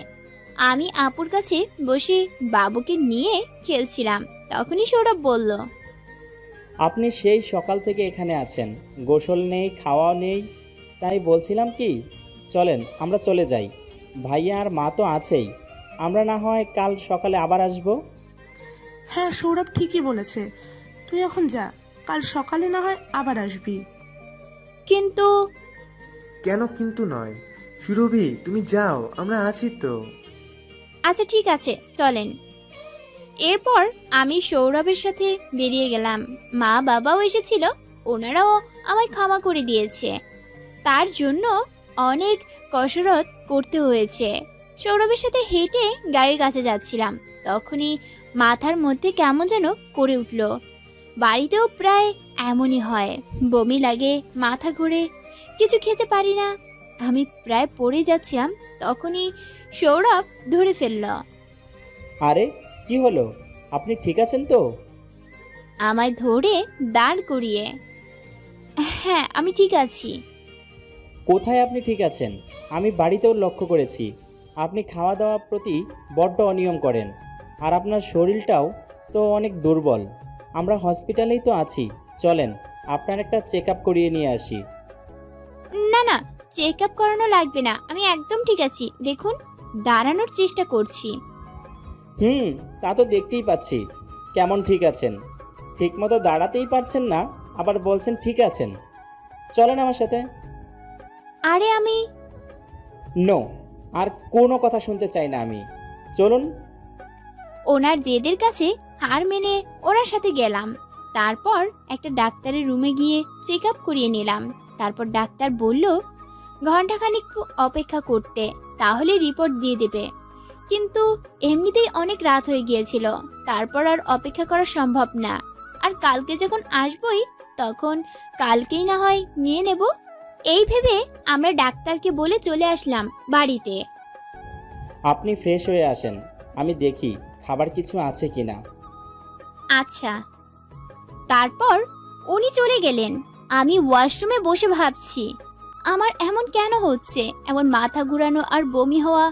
আমি আপুর কাছে বসে বাবুকে নিয়ে খেলছিলাম, তখনই সৌরভ বলল, আপনি সেই সকাল থেকে এখানে আছেন, গোসল নেই, খাওয়াও নেই। তাই বলছিলাম কি, চলেন আমরা চলে যাই। ভাইয়া আর মা তো আছেই, আমরা না হয় কাল সকালে আবার আসবো। হ্যাঁ, সৌরভ ঠিকই বলেছে, তুই এখন যা, কাল সকালে না হয় আবার আসবি। কিন্তু কেন কিন্তু নয়? সুরভি, তুমি যাও, আমরা আছি তো। আচ্ছা ঠিক আছে, চলেন। এরপর আমি সৌরভের সাথে বেরিয়ে গেলাম। মা বাবাও এসেছিল, ওনারাও আমায় ক্ষমা করে দিয়েছে। তার জন্য অনেক কসরত করতে হয়েছে। সৌরভের সাথে হেঁটে গাড়ির কাছে যাচ্ছিলাম, তখনই মাথার মধ্যে কেমন যেন করে উঠল। বাড়িতেও প্রায় এমনই হয়, বমি লাগে, মাথা ঘোরে, কিছু খেতে পারি না। আমি প্রায় পড়ে যাচ্ছিলাম, তখনই সৌরভ ধরে ফেলল। আরে কি হলো, আপনি ঠিক আছেন তো? আমায় ধরে দাঁড় করিয়ে। হ্যাঁ আমি ঠিক আছি। কোথায় আপনি ঠিক আছেন? আমি বাড়িতেও লক্ষ্য করেছি আপনি খাওয়া দাওয়ার প্রতি বড্ড অনিয়ম করেন, আর আপনার শরীরটাও তো অনেক দুর্বল। আমরা হসপিটালেই তো আছি, চলেন আপনার একটা চেক আপ করিয়ে নিয়ে আসি। না না, চেক আপ করানো লাগবে না, আমি একদম ঠিক আছি। দেখুন, দাঁড়ানোর চেষ্টা করছি। তা তো দেখতেই পাচ্ছি। কেমন ঠিক আছেন? ঠিকমতো দাঁড়াতেই পারছেন না, আবার বলছেন ঠিক আছেন। চলেন আমার সাথে। আরে আমি নো, আর কোনো কথা শুনতে চাই না আমি। চলুন। ওনার জেদের কাছে হার মেনে ওনার সাথে গেলাম। তারপর একটা ডাক্তারের রুমে গিয়ে চেক আপ করিয়ে নিলাম। তারপর ডাক্তার বলল ঘন্টাখানিক অপেক্ষা করতে, তাহলে রিপোর্ট দিয়ে দেবে। কিন্তু এমনিতেই অনেক রাত হয়ে গিয়েছিল, তারপর আর অপেক্ষা করা সম্ভব না। আর কালকে যখন আসবই, তখন কালকেই না হয় নিয়ে নেব। এই ভেবে আমরা ডাক্তারকে বলে চলে আসলাম বাড়িতে। আপনি ফ্রেশ হয়ে আসেন, আমি দেখি খাবার কিছু আছে কিনা। আচ্ছা। তারপর উনি চলে গেলেন। আমি ওয়াশরুমে বসে ভাবছি, আমার এমন কেন হচ্ছে, এমন মাথা ঘুরানো আর বমি হওয়া,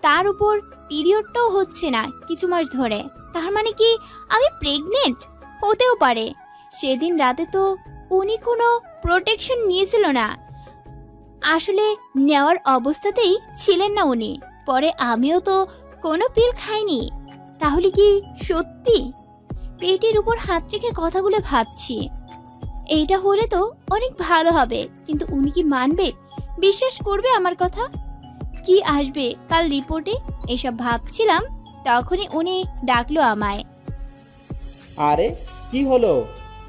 তার উপর পিরিয়ডটাও হচ্ছে না কিছু মাস ধরে। তার মানে কি আমি প্রেগনেন্ট? হতেও পারে। সেদিন রাতে তো উনি কোনো প্রোটেকশন নিয়েছিল না, আসলে নেওয়ার অবস্থাতেই ছিলেন না উনি। পরে আমিও তো কোনো পিল খাইনি। তাহলে কি সত্যি? পেটের উপর হাত রেখে কথাগুলো ভাবছি, এইটা হলে তো অনেক ভালো হবে। কিন্তু উনি কি মানবে, বিশ্বাস করবে আমার কথা? কি আসবে কাল রিপোর্টে, এসব ভাবছিলাম। তখনই উনি ডাকলো আমায়। আরে কি হলো,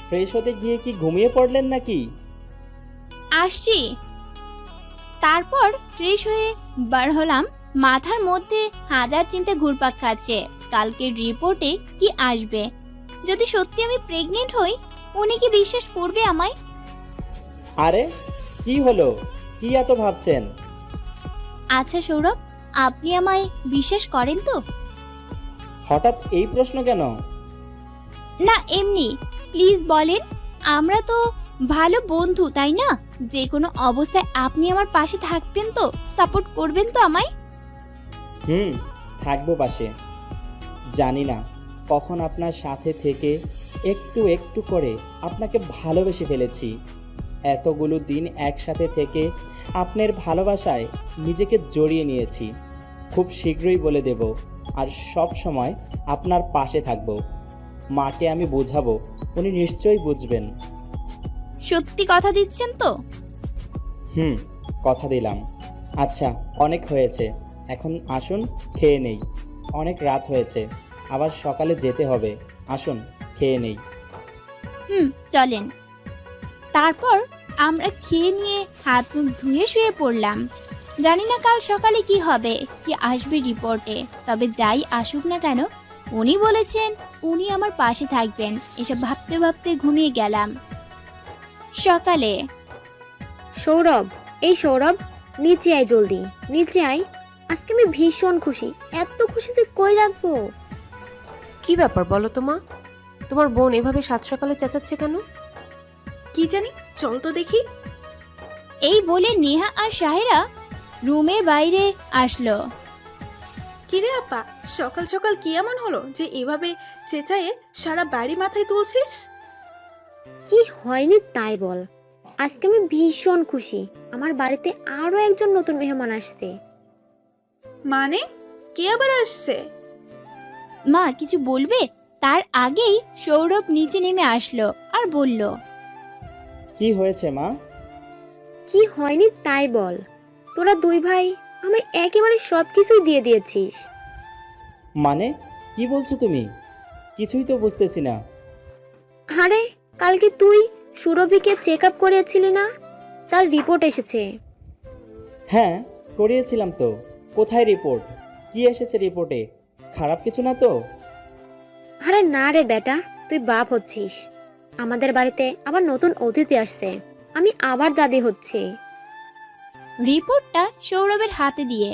ফ্রেশ হতে গিয়ে কি ঘুমিয়ে পড়লেন নাকি? আসছি। তারপর ফ্রেশ হয়ে বার হলাম। মাথার মধ্যে হাজার চিন্তা ঘুরপাক খাচ্ছে, কালকের রিপোর্টে কি আসবে। যদি সত্যি আমি প্রেগনেন্ট হই, উনি কি বিশ্বাস করবে আমায়? আরে কি হলো? কি এত ভাবছেন? আচ্ছা সৌরভ, আপনি আমায় বিশ্বাস করেন তো? হঠাৎ এই প্রশ্ন কেন? না এমনি, প্লিজ বলেন। আমরা তো ভালো বন্ধু, তাই না? যে কোনো অবস্থায় আপনি আমার পাশে থাকবেন তো, সাপোর্ট করবেন তো আমায়? থাকবো পাশে। জানি না কখন আপনার সাথে থেকে একটু একটু করে আপনাকে ভালোবেসে ফেলেছি। এতগুলো দিন একসাথে থেকে আপনার ভালোবাসায় নিজেকে জড়িয়ে নিয়েছি। খুব শীঘ্রই বলে দেব, আর সব সময় আপনার পাশে থাকবো। মাকে আমি বোঝাবো, উনি নিশ্চয়ই বুঝবেন। সত্যি কথা দিচ্ছেন তো? কথা দিলাম। আচ্ছা, অনেক হয়েছে, এখন আসুন খেয়ে নেই। অনেক রাত হয়েছে, আবার সকালে যেতে হবে। আসুন খেয়ে নেই। চলেন। তারপর আমরা খেয়ে নিয়ে হাত মুখ ধুয়ে শুয়ে পড়লাম। জানি না কাল সকালে কি হবে, কি আসবে রিপোর্টে। তবে যাই আসুক না কেন, উনি বলেছেন উনি আমার পাশে থাকবেন। এসব ভাবতে ভাবতে ঘুমিয়ে গেলাম। সকালে সৌরভ, এই সৌরভ, নিচে আয় জলদি, নিচে আয়। আজকে আমি ভীষণ খুশি, এত খুশি যে কই রাখবো। কি ব্যাপার বলো তো মা? তোমার বোন এভাবে সাত সকালে চেঁচাচ্ছে কেন? কি জানি, চল তো দেখি। এই বলে নেহা আর সাহেরা রুমের বাইরে আসলো। কিরে আপা, সকাল সকাল কি এমন হলো যে এভাবে চেঁচায়ে সারা বাড়ি মাথায় তুলছিস? কি হয়নি তাই বল। আজকে আমি ভীষণ খুশি, আমার বাড়িতে আরো একজন নতুন মেহমান আসছে। মানে কে আবার আসছে? মা কিছু বলবে তার আগেই সৌরভ নিচে নেমে আসলো আর বলল, কি হয়েছে মা? কি হয়নি তাই বল। তোরা দুই ভাই আমায় একেবারে সবকিছুই দিয়ে দিয়েছিস। মানে কি বলছো তুমি? কিছুই তো বুঝতেছি না। আরে কালকে তুই সুরভিকে চেক আপ করিয়েছিলি না, তার রিপোর্ট এসেছে। হ্যাঁ, করিয়েছিলাম তো। কোথায় রিপোর্ট? কি এসেছে রিপোর্টে? খারাপ কিছু না তো? আরে না রে বেটা, তুই বাপ হচ্ছিস। আমাদের বাড়িতে আবার নতুন অতিথি আসছে, আমি আবার দাদি হচ্ছি। রিপোর্টটা সৌরভের হাতে দিয়ে।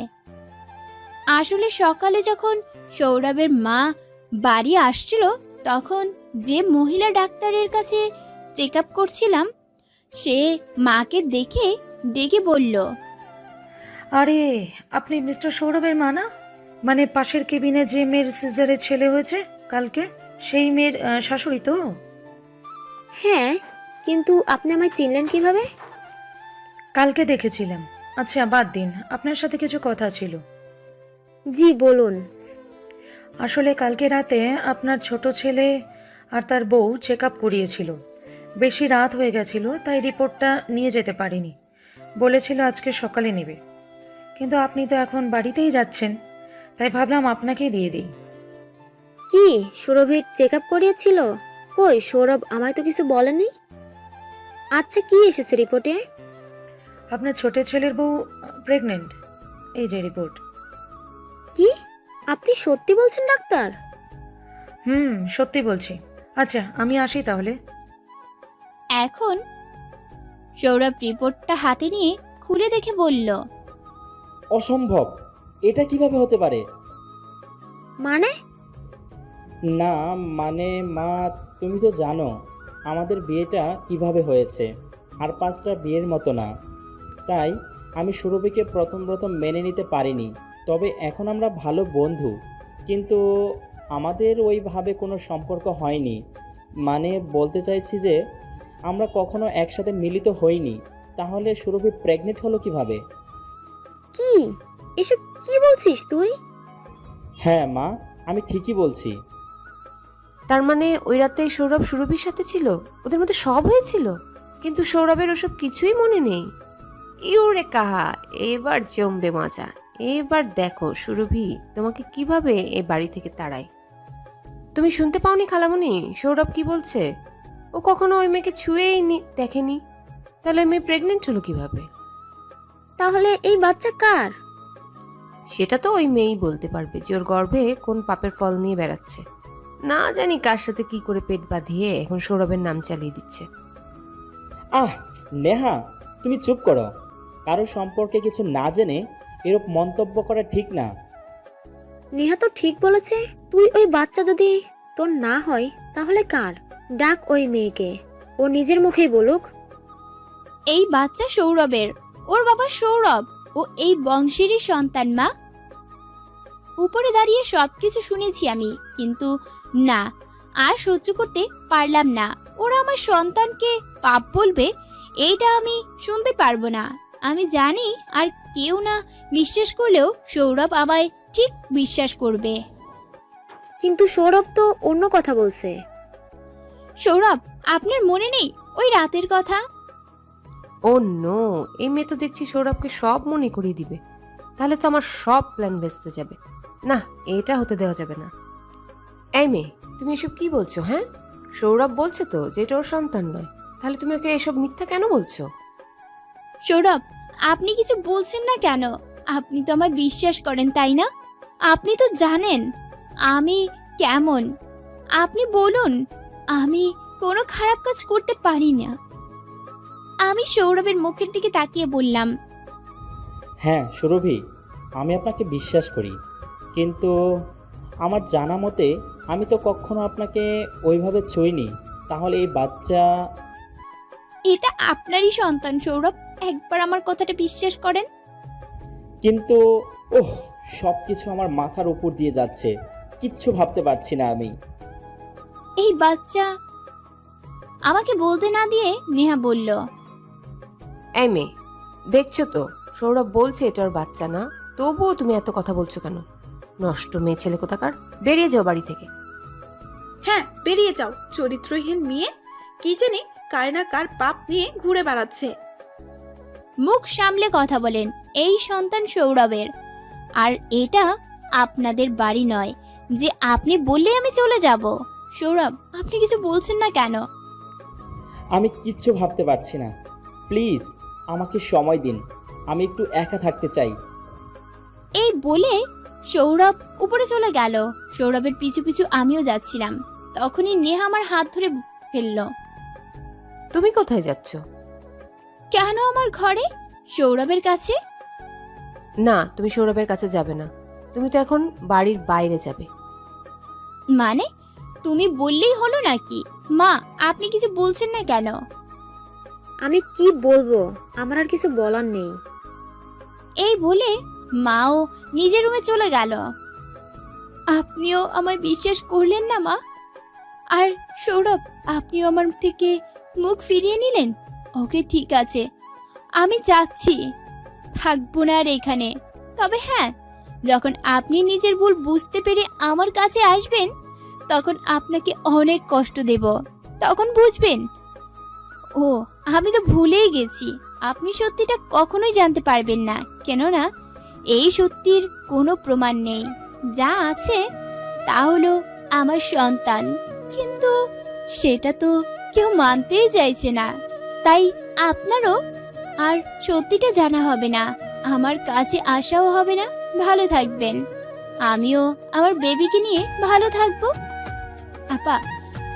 আসলে সকালে যখন সৌরভের মা বাড়ি আসছিল, তখন যে মহিলা ডাক্তারের কাছে চেক আপ করছিলাম, সে মাকে দেখে ডেকে বলল, আরে আপনি মিস্টার সৌরভের মা না? মানে পাশের কেবিনে যে মেয়ের সিজারের ছেলে হয়েছে কালকে, সেই মেয়ের শাশুড়ি তো? হ্যাঁ, কিন্তু আপনি আমায় চিনলেন কিভাবে? কালকে দেখেছিলাম। আচ্ছা বাদ দিন, আপনার সাথে কিছু কথা ছিল। জি বলুন। আসলে কালকে রাতে আপনার ছোট ছেলে আর তার বউ চেক আপ করিয়েছিল। বেশি রাত হয়ে গেছিল, তাই রিপোর্টটা নিয়ে যেতে পারিনি। বলেছিল আজকে সকালে নেবে, কিন্তু আপনি তো এখন বাড়িতেই যাচ্ছেন, তাই ভাবলাম আপনাকেই দিয়ে দিই। কি সুরভির চেক আপ করিয়েছিল? কই সৌরভ আমায় তো কিছু বলেনি। আচ্ছা কি এসেছে রিপোর্টে? আপনার ছোট ছেলের বউ প্রেগনেন্ট, এই যে রিপোর্ট। কি আপনি সত্যি বলছেন ডাক্তার? সত্যি বলছি। আচ্ছা আমি আসি তাহলে। এখন সৌরভ রিপোর্টটা হাতে নিয়ে খুলে দেখে বলল, অসম্ভব, এটা কিভাবে হতে পারে? মানে? না মানে মা, তুমি তো জানো আমাদের বিয়েটা কিভাবে হয়েছে, আর 5টা বিয়ের মতো না। তাই আমি সুরভিকে প্রথম মেনে নিতে পারিনি। তবে এখন আমরা ভালো বন্ধু, কিন্তু আমাদের ওইভাবে কোনো সম্পর্ক হয়নি। মানে বলতে চাইছি যে আমরা কখনো একসাথে মিলিত হইনি। তাহলে সুরভি প্রেগনেন্ট হলো কিভাবে? কি এসব কি বলছিস তুই? হ্যাঁ মা, আমি ঠিকই বলছি। তার মানে ওই রাতে সৌরভ সুরভির সাথে ছিল, ওদের মধ্যে সব হয়েছিল, কিন্তু সৌরভের ওসব কিছুই মনে নেই। ইউরে কাহা, এবার জমবে মজা। এবার দেখো সুরভি তোমাকে কিভাবে এই বাড়ি থেকে তাড়ায়। তুমি শুনতে পাওনি খালামণি সৌরভ কি বলছে? ও কখনো ওই মেয়েকে ছুঁয়েই দেখেনি, তাহলে মেয়ে প্রেগনেন্ট হলো কিভাবে? তাহলে এই বাচ্চা কার? সেটা তো ওই মেয়েই বলতে পারবে যে ওর গর্ভে কোন পাপের ফল নিয়ে বেড়াচ্ছে। না জানি কার সাথে কি করে পেট বাঁধিয়ে এখন সৌরভের নাম চালিয়ে দিচ্ছে। আহ নেহা, তুমি চুপ করো। কারো সম্পর্কে কিছু না জেনে এরূপ মন্তব্য করা ঠিক না। নেহা তো ঠিক বলেছে, তুই ওই বাচ্চা যদি তোর না হয় তাহলে কার? ডাক ওই মেয়েকে, ও নিজের মুখেই বলুক। এই বাচ্চা সৌরভের, ওর বাবা সৌরভ, ও এই বংশেরই সন্তান মা। উপরে দাঁড়িয়ে সবকিছু শুনেছি আমি, কিন্তু না, আর সহ্য করতে পারলাম না। ওরা আমার সন্তানকে পাপ বলবে, এইটা আমি শুনতে পারবো না। আমি জানি আর কেউ না বিশ্বাস করলেও সৌরভ আমায় ঠিক বিশ্বাস করবে। কিন্তু সৌরভ তো অন্য কথা বলছে। সৌরভ, আপনার মনে নেই ওই রাতের কথা? ও নো, এই মেয়ে তো দেখছি সৌরভকে সব মনে করিয়ে দিবে। তাহলে তো আমার সব প্ল্যান ভেস্তে যাবে। না, এটা হতে দেওয়া যাবে না। এই মেয়ে, তুমি এসব কি বলছো? হ্যাঁ, সৌরভ বলছে তো যে এটা ওর সন্তান নয়, তাহলে তুমি ওকে এসব মিথ্যা কেন বলছো? সৌরভ, আপনি কিছু বলছেন না কেন? আপনি তো আমায় বিশ্বাস করেন, তাই না? আপনি তো জানেন আমি কেমন। আপনি বলুন, আমি কোনো খারাপ কাজ করতে পারি না। আমি সৌরভের মুখের দিকে তাকিয়ে বললাম, হ্যাঁ সুরভি, আমি আপনাকে বিশ্বাস করি, কিন্তু আমার জানা মতে আমি তো কখনো আপনাকে ওইভাবে ছুঁইনি। তাহলে এই বাচ্চা? এটা আপনারই সন্তান সৌরভ, একবার আমার কথাটা বিশ্বাস করেন। কিন্তু ওহ, সব কিছু আমার মাথার উপর দিয়ে যাচ্ছে, কিচ্ছু ভাবতে পারছি না আমি। এই বাচ্চা, আমাকে বলতে না দিয়ে নেহা বলল, এই মেয়ে, দেখছো তো সৌরভ বলছে এটা ওর বাচ্চা না, তবুও তুমি এত কথা বলছো কেন? নষ্ট মেয়ে ছেলে কোথাকার, বেরিয়ে যাও বাড়ি থেকে। হ্যাঁ, বেরিয়ে যাও চরিত্রহীন মেয়ে। কি জানি কার না কার পাপ নিয়ে ঘুরে বেড়াচ্ছে। মুখ সামলে কথা বলেন, এই সন্তান সৌরভের, আর এটা আপনাদের বাড়ি নয় যে আপনি বললে আমি চলে যাব। সৌরভ, আপনি কিছু বলছেন না কেন? আমি কিচ্ছু ভাবতে পারছি না, প্লিজ আমাকে সময় দিন, আমি একটু একা থাকতে চাই। এই বলে সৌরভ উপরে চলে গেল। সৌরভের পিছু পিছু আমিও যাচ্ছিলাম। তখনই নেহা আমার হাত ধরে ফেলল। তুমি কোথায় যাচ্ছ? কেন আমার ঘরে? সৌরভের কাছে। না, তুমি সৌরভের কাছে যাবে না, তুমি তো এখন বাড়ির বাইরে যাবে। মানে তুমি বললেই হলো নাকি? মা, আপনি কিছু বলছেন না কেন? আমি কি বলবো, আমার আর কিছু বলার নেই। এই বলে মাও নিজের রুমে চলে গেল। আপনিও আমায় বিশ্বাস করলেন না মা? আর সৌরভ, আপনিও আমার থেকে মুখ ফিরিয়ে নিলেন। ওকে, ঠিক আছে, আমি যাচ্ছি, থাকবো না আর এখানে। তবে হ্যাঁ, যখন আপনি নিজের ভুল বুঝতে পেরে আমার কাছে আসবেন, তখন আপনাকে অনেক কষ্ট দেব, তখন বুঝবেন। ও, আমি তো ভুলেই গেছি, আপনি সত্যিটা কখনোই জানতে পারবেন না, কেননা এই সত্যির কোনো প্রমাণ নেই। যা আছে তা হলো আমার সন্তান, কিন্তু সেটা তো কেউ মানতেই চাইছে না। তাই আপনারও আর সত্যিটা জানা হবে না, আমার কাছে আসাও হবে না। ভালো থাকবেন, আমিও আমার বেবিকে নিয়ে ভালো থাকবো। আপা,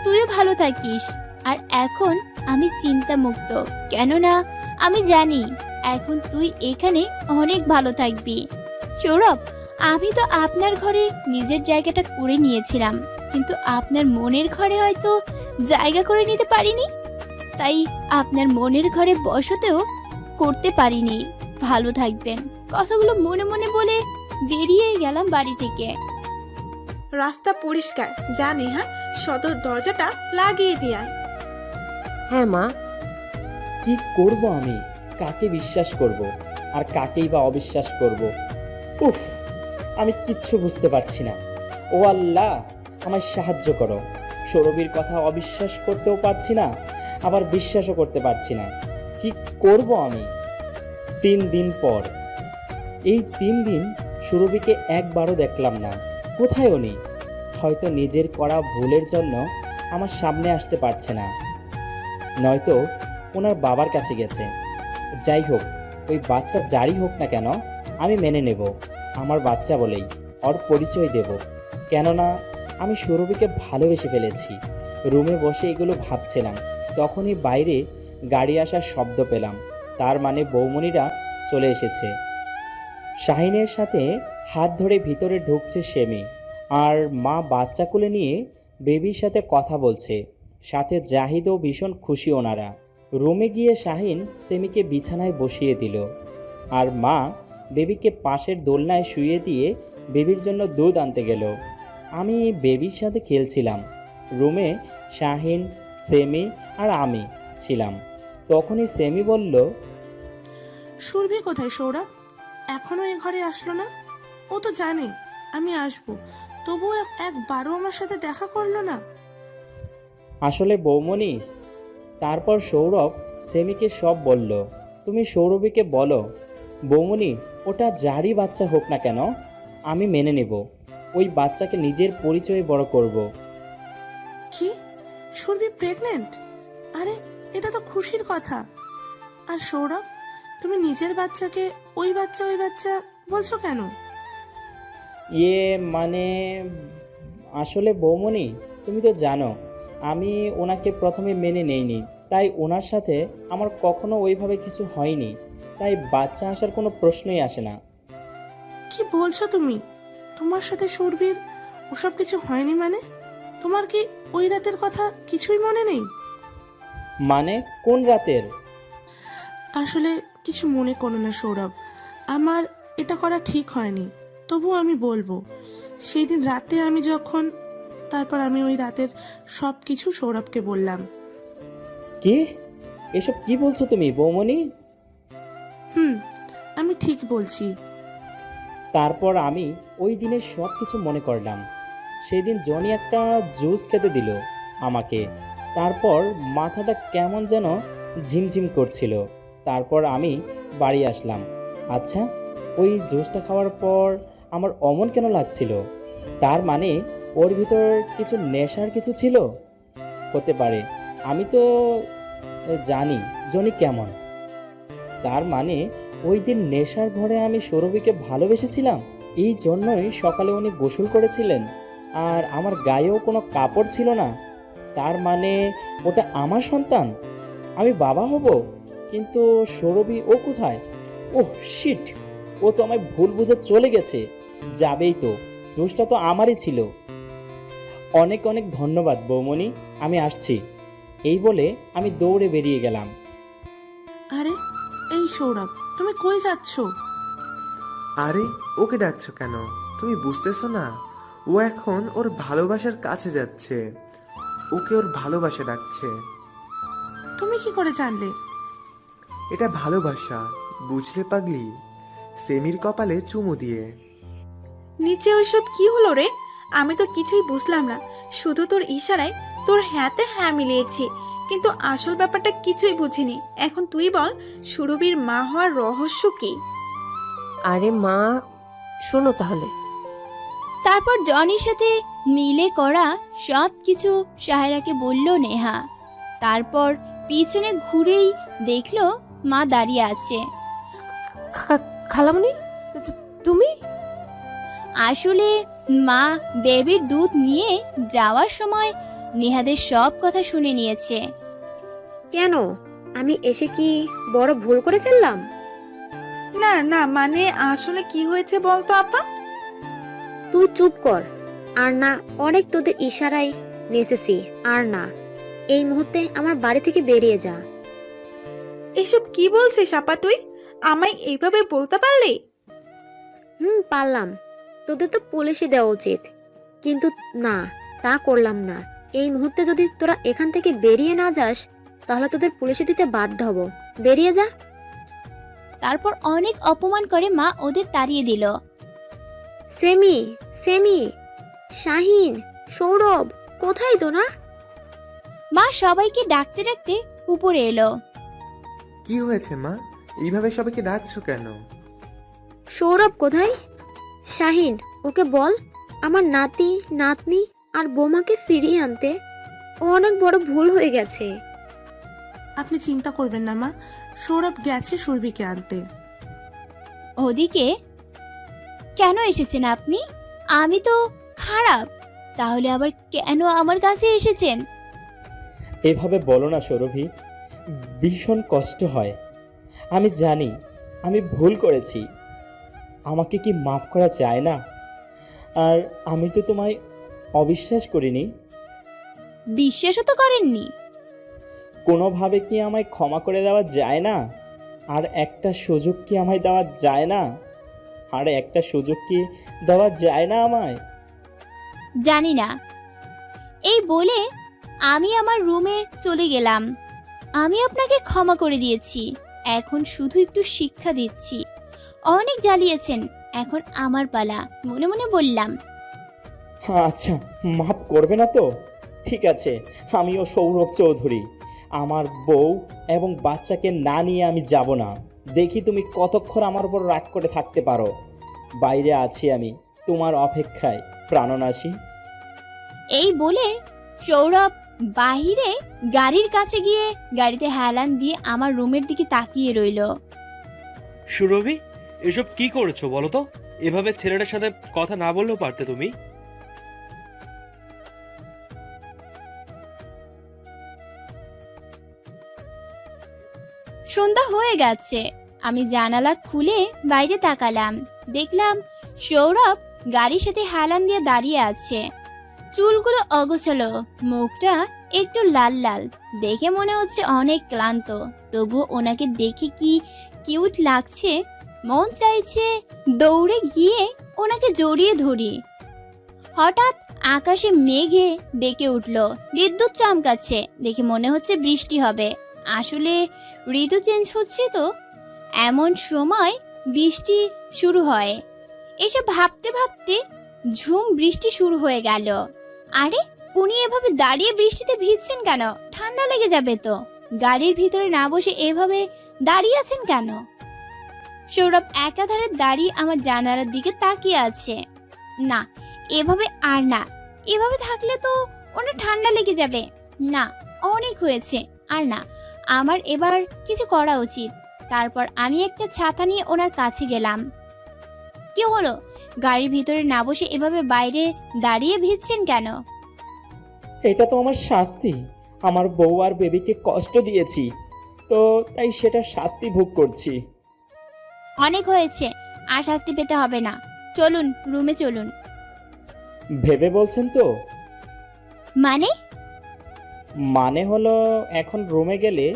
তুইও ভালো থাকিস। আর এখন আমি চিন্তামুক্ত, কেননা আমি জানি এখন তুই এখানে অনেক ভালো থাকবি। সৌরভ, আমি তো আপনার ঘরে নিজের জায়গাটা করে নিয়েছিলাম, কিন্তু আপনার মনের ঘরে হয়তো জায়গা করে নিতে পারিনি, তাই আপনার মনের ঘরে বসতেও করতে পারিনি। ভালো থাকবেন। কথাগুলো মনে মনে বলে বেরিয়ে গেলাম বাড়ি থেকে। রাস্তা পরিষ্কার, জানি। হ্যাঁ, সদর দরজাটা লাগিয়ে দিয়ে। হ্যাঁ মা। কি করব আমি? কাকে বিশ্বাস করব আর কাকেই বা অবিশ্বাস করব? উফ, আমি কিচ্ছু বুঝতে পারছি না। ও আল্লাহ, আমায় সাহায্য করো। সৌরভীর কথা অবিশ্বাস করতেও পারছি না, আবার বিশ্বাসও করতে পারছি না। কি করব আমি? 3 দিন পর। এই 3 দিন সুরভিকে একবারও দেখলাম না, কোথায়ও নেই। হয়তো নিজের করা ভুলের জন্য আমার সামনে আসতে পারছে না, নয়তো ওনার বাবার কাছে গেছে। যাই হোক, ওই বাচ্চা যারই হোক না কেন, আমি মেনে নেব, আমার বাচ্চা বলেই ওর পরিচয় দেব। কেননা আমি সুরভিকে ভালোবেসে ফেলেছি। রুমে বসে এগুলো ভাবছিলাম, তখনই বাইরে গাড়ি আসার শব্দ পেলাম। তার মানে বৌমনিরা চলে এসেছে। শাহিনের সাথে হাত ধরে ভিতরে ঢুকছে সেমি, আর মা বাচ্চা কোলে নিয়ে বেবির সাথে কথা বলছে। সাথে জাহিদও ভীষণ খুশি ওনারা। রুমে গিয়ে শাহিন সেমিকে বিছানায় বসিয়ে দিল, আর মা বেবিকে পাশের দোলনায় শুইয়ে দিয়ে বেবির জন্য দুধ আনতে গেল। আমি বেবির সাথে খেলছিলাম। রুমে শাহিন, সেমি আর আমি ছিলাম। তখনই সেমি বলল, সুরভি কোথায় সৌরভ? এখনো এ ঘরে আসলো না? ও তো জানে আমি আসবো, তবুও একবারও আমার সাথে দেখা করলো না। আসলে বৌমনি। তারপর সৌরভ সেমিকে সব বলল। তুমি সৌরভীকে বলো, বৌমনি ওটা যারই বাচ্চা হোক না কেন আমি মেনে নেব। ওই বাচ্চাকে নিজের পরিচয়ে বড় করব। কি? সুরভি প্রেগনেন্ট? আরে এটা তো খুশির কথা। আর সৌরভ, তুমি নিজের বাচ্চাকে ওই বাচ্চা বলছো কেন? মানে আসলে বৌমনি, তুমি তো জানো আমি ওনাকে প্রথমে মেনে নেইনি, তাই ওনার সাথে আমার কখনো ওইভাবে কিছু হয়নি, তাই বাচ্চা আসার কোনো প্রশ্নই আসে না। কি বলছো তুমি? তোমার সাথে সুরভির ওসব কিছু হয়নি মানে? তোমার কি ওই রাতের কথা কিছুই মনে নেই? মানে কোন রাতের? আসলে কিছু মনে করো না সৌরভ, আমার এটা করা ঠিক হয়নি, তবুও আমি বলবো। সেই দিন রাতে আমি যখন, তারপর আমি ওই রাতের সব কিছু সৌরভকে বললাম। কি? এসব কি বলছো তুমি বৌমনি? আমি ঠিক বলছি। তারপর আমি ওই দিনের সব কিছু মনে করলাম। সেই দিন জনি একটা জুস খেতে দিল আমাকে। তারপর মাথাটা কেমন যেন ঝিমঝিম করছিল। তারপর আমি বাড়ি আসলাম। আচ্ছা, ওই জুসটা খাওয়ার পর আমার অমন কেন লাগছিল? তার মানে ওর ভিতর কিছু নেশার কিছু ছিল হতে পারে। আমি তো জানি জনি কেমন। তার মানে ওই দিন নেশার ঘরে আমি সৌরভীকে ভালোবেসেছিলাম। এই জন্যই সকালে উনি গোসল করেছিলেন, আর আমার গায়েও কোনো কাপড় ছিল না। তার মানে ওটা আমার সন্তান, আমি বাবা হব। কিন্তু সৌরভী ও কোথায়? ওহ শিট, ও তো আমায় ভুল বুঝে চলে গেছে। যাবেই তো, দোষটা তো আমারই ছিল। অনেক অনেক ধন্যবাদ বৌমনি, আমি আসছি। এই বলে আমি দৌড়ে বেরিয়ে গেলাম। আরে এই সৌরভ, তুমি কই যাচ্ছ? আরে ওকে ডাকছো কেন? তুমি বুঝতেছো না? ও এখন ওর ভালোবাসার কাছে যাচ্ছে। ওকে ওর ভালোবাসা ডাকছে। তুমি কি করে জানলে? এটা ভালোবাসা, বুঝলে পাগলি? সেমির কপালে চুমু দিয়ে। নিচে ওইসব কি হলো রে? আমি তো কিছুই বুঝলাম না, শুধু তোর ইশারায় তোর হ্যাঁতে হ্যাঁ মিলিয়েছি, কিন্তু আসল ব্যাপারটা কিছুই বুঝিনি। এখন তুই বল, সুরভির মা হওয়ার রহস্য কি? আরে মা, শোনো তাহলে। তারপর জনির সাথে মিলে করা সব কিছু সাহেরাকে বলল নেহা। তারপর পিছনে ঘুরেই দেখলো মা দাঁড়িয়ে আছে। খালামণি, তুমি? আসলে মা বেবির দুধ নিয়ে যাওয়ার সময় নেহাদের সব কথা শুনে নিয়েছে। কেন? আমি এসে কি বড় ভুল করে ফেললাম? না না, মানে আসলে কি হয়েছে বলতো আপা? তুই চুপ কর। আর না, অনেক তোদের ইশারায় নেচেছি। আর না, এই মুহূর্তে আমার বাড়ি থেকে বেরিয়ে যা। এসব কি বলছিস আপা তুই? আমায় এইভাবে বলতে পারলি? পারলাম। তোদের তো পুলিশে দেওয়া উচিত, কিন্তু না, তা করলাম না। এই মুহূর্তে যদি তোরা এখান থেকে বেরিয়ে না যাস, তাহলে তোদের পুলিশে দিতে বাধ্য হব। বেরিয়ে যা। তারপর অনেক অপমান করে মা ওদের তাড়িয়ে দিল। সেমি, সেমি, শাহিন, সৌরভ, কোথায় তোরা? মা সবাইকে ডাকতে ডাকতে উপরে এলো। কি হয়েছে মা? এইভাবে সবাইকে ডাকছো কেন? সৌরভ কোথায়? শাহিন, ওকে বল আমার নাতি, নাতনি আর বোমাকে ফিরিয়ে আনতে। ও অনেক বড় ভুল হয়ে গেছে। আপনি চিন্তা করবেন না মা, সৌরভ গেছে সুরভিকে আনতে। ওদিকে কেন এসেছেন আপনি? আমি তো খারাপ, তাহলে আবার কেন আমার কাছে এসেছেন? এভাবে বলো না সৌরভী, ভীষণ কষ্ট হয়। আমি জানি আমি ভুল করেছি, আমাকে কি মাফ করা যায় না? আর আমি তো তোমায় অবিশ্বাস করিনি। বিশ্বাসও তো করেননি। কোনোভাবে কি আমায় ক্ষমা করে দেওয়া যায় না? আর একটা সুযোগ কি আমায় দেওয়া যায় না? আর একটা সুযোগ কি দেওয়া যায় না আমায়? জানি না। এই বলে আমি আমার রুমে চলে গেলাম। আমি আপনাকে ক্ষমা করে দিয়েছি, এখন শুধু একটু শিক্ষা দিচ্ছি। অনেক জ্বালিয়েছেন, এখন আমার পালা, মনে মনে বললাম। আচ্ছা, মাফ করবে না তো? ঠিক আছে, আমিও সৌরভ চৌধুরী। আমার বউ এবং বাচ্চাকে না নিয়ে আমি যাব না। দেখি তুমি কতক্ষণ আমার উপর রাগ করে থাকতে পারো। বাইরে আছি আমি তোমার অপেক্ষায়, প্রাণনাশী। এই বলে সৌরভ বাহিরে গাড়ির কাছে গিয়ে গাড়িতে হেলান দিয়ে আমার রুমের দিকে তাকিয়ে রইল। সুরভি, এসব কি করেছো বলো তো? এভাবে ছেলেটার সাথে কথা না বললেও পারতে তুমি। সন্ধ্যা হয়ে গেছে। আমি জানালা খুলে বাইরে তাকালাম, দেখলাম সৌরভ গাড়ির সাথে হেলান দিয়ে দাঁড়িয়ে আছে। চুলগুলো অগোছালো, মুখটা একটু লাল লাল, দেখে মনে হচ্ছে অনেক ক্লান্ত। তবু ওনাকে দেখে কি কিউট লাগছে, মন চাইছে দৌড়ে গিয়ে ওনাকে জড়িয়ে ধরি। হঠাৎ আকাশে মেঘে ডেকে উঠল, বিদ্যুৎ চমকাচ্ছে, দেখে মনে হচ্ছে বৃষ্টি হবে। আসলে ঋতু চেঞ্জ হচ্ছে তো, এমন সময় বৃষ্টি শুরু হয়। এসব ভাবতে ভাবতে ঝুম বৃষ্টি শুরু হয়ে গেল। আরে, উনি এভাবে দাঁড়িয়ে বৃষ্টিতে ভিজছেন কেন? ঠান্ডা লেগে যাবে তো। গাড়ির ভিতরে না বসে এভাবে দাঁড়িয়ে আছেন কেন? সৌরভ একাধারে দাঁড়িয়ে আমার জানালার দিকে তাকিয়ে আছে। না, এভাবে আর না, এভাবে থাকলে তো ওনার ঠান্ডা লেগে যাবে। না, অনেক হয়েছে, আর না, আমার এবার কিছু করা উচিত। তারপর আমি একটা ছাতা নিয়ে ওনার কাছে গেলাম। কি হলো? গাড়ির ভিতরে না বসে এভাবে বাইরে দাঁড়িয়ে ভিজছেন কেন? এটা তো আমার শাস্তি। আমার বউ আর বেবিকে কষ্ট দিয়েছি, তো তাই সেটা শাস্তি ভোগ করছি। অনেক হয়েছে, আর শাস্তি পেতে হবে না। চলুন, রুমে চলুন। ভেবে বলছেন তো? মানে হলো এখন রুমে গেলে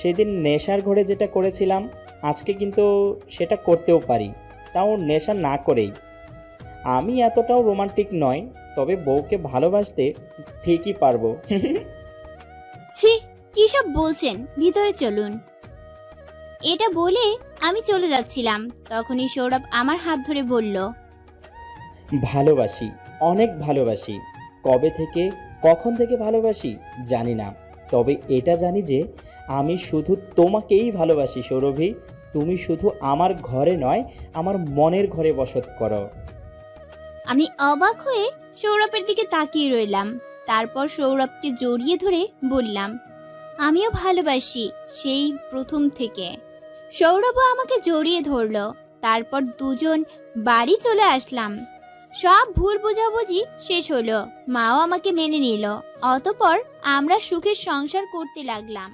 সেদিন নেশার ঘরে যেটা করেছিলাম, আজকে কিন্তু সেটা করতেও পারি, তাও নেশা না করেই। আমি এতটাও রোমান্টিক নয়, তবে বউকে ভালোবাসতে ঠিকই পারবো। ছি, কি সব বলছেন? ভিতরে চলুন। এটা বলে আমি চলে যাচ্ছিলাম, তখনই সৌরভ আমার হাত ধরে বলল, ভালোবাসি, অনেক ভালোবাসি। কবে থেকে, কখন থেকে ভালোবাসি জানি না, তবে এটা জানি যে আমি শুধু তোমাকেই ভালোবাসি সৌরভী। তুমি শুধু আমার ঘরে নয়, আমার মনের ঘরে বসত করো। আমি অবাক হয়ে সৌরভের দিকে তাকিয়ে রইলাম। তারপর সৌরভকে জড়িয়ে ধরে বললাম, আমিও ভালোবাসি, সেই প্রথম থেকে। সৌরভও আমাকে জড়িয়ে ধরল। তারপর দুজন বাড়ি চলে আসলাম। সব ভুল বোঝাবুঝি শেষ হলো, মাও আমাকে মেনে নিল। অতঃপর আমরা সুখের সংসার করতে লাগলাম।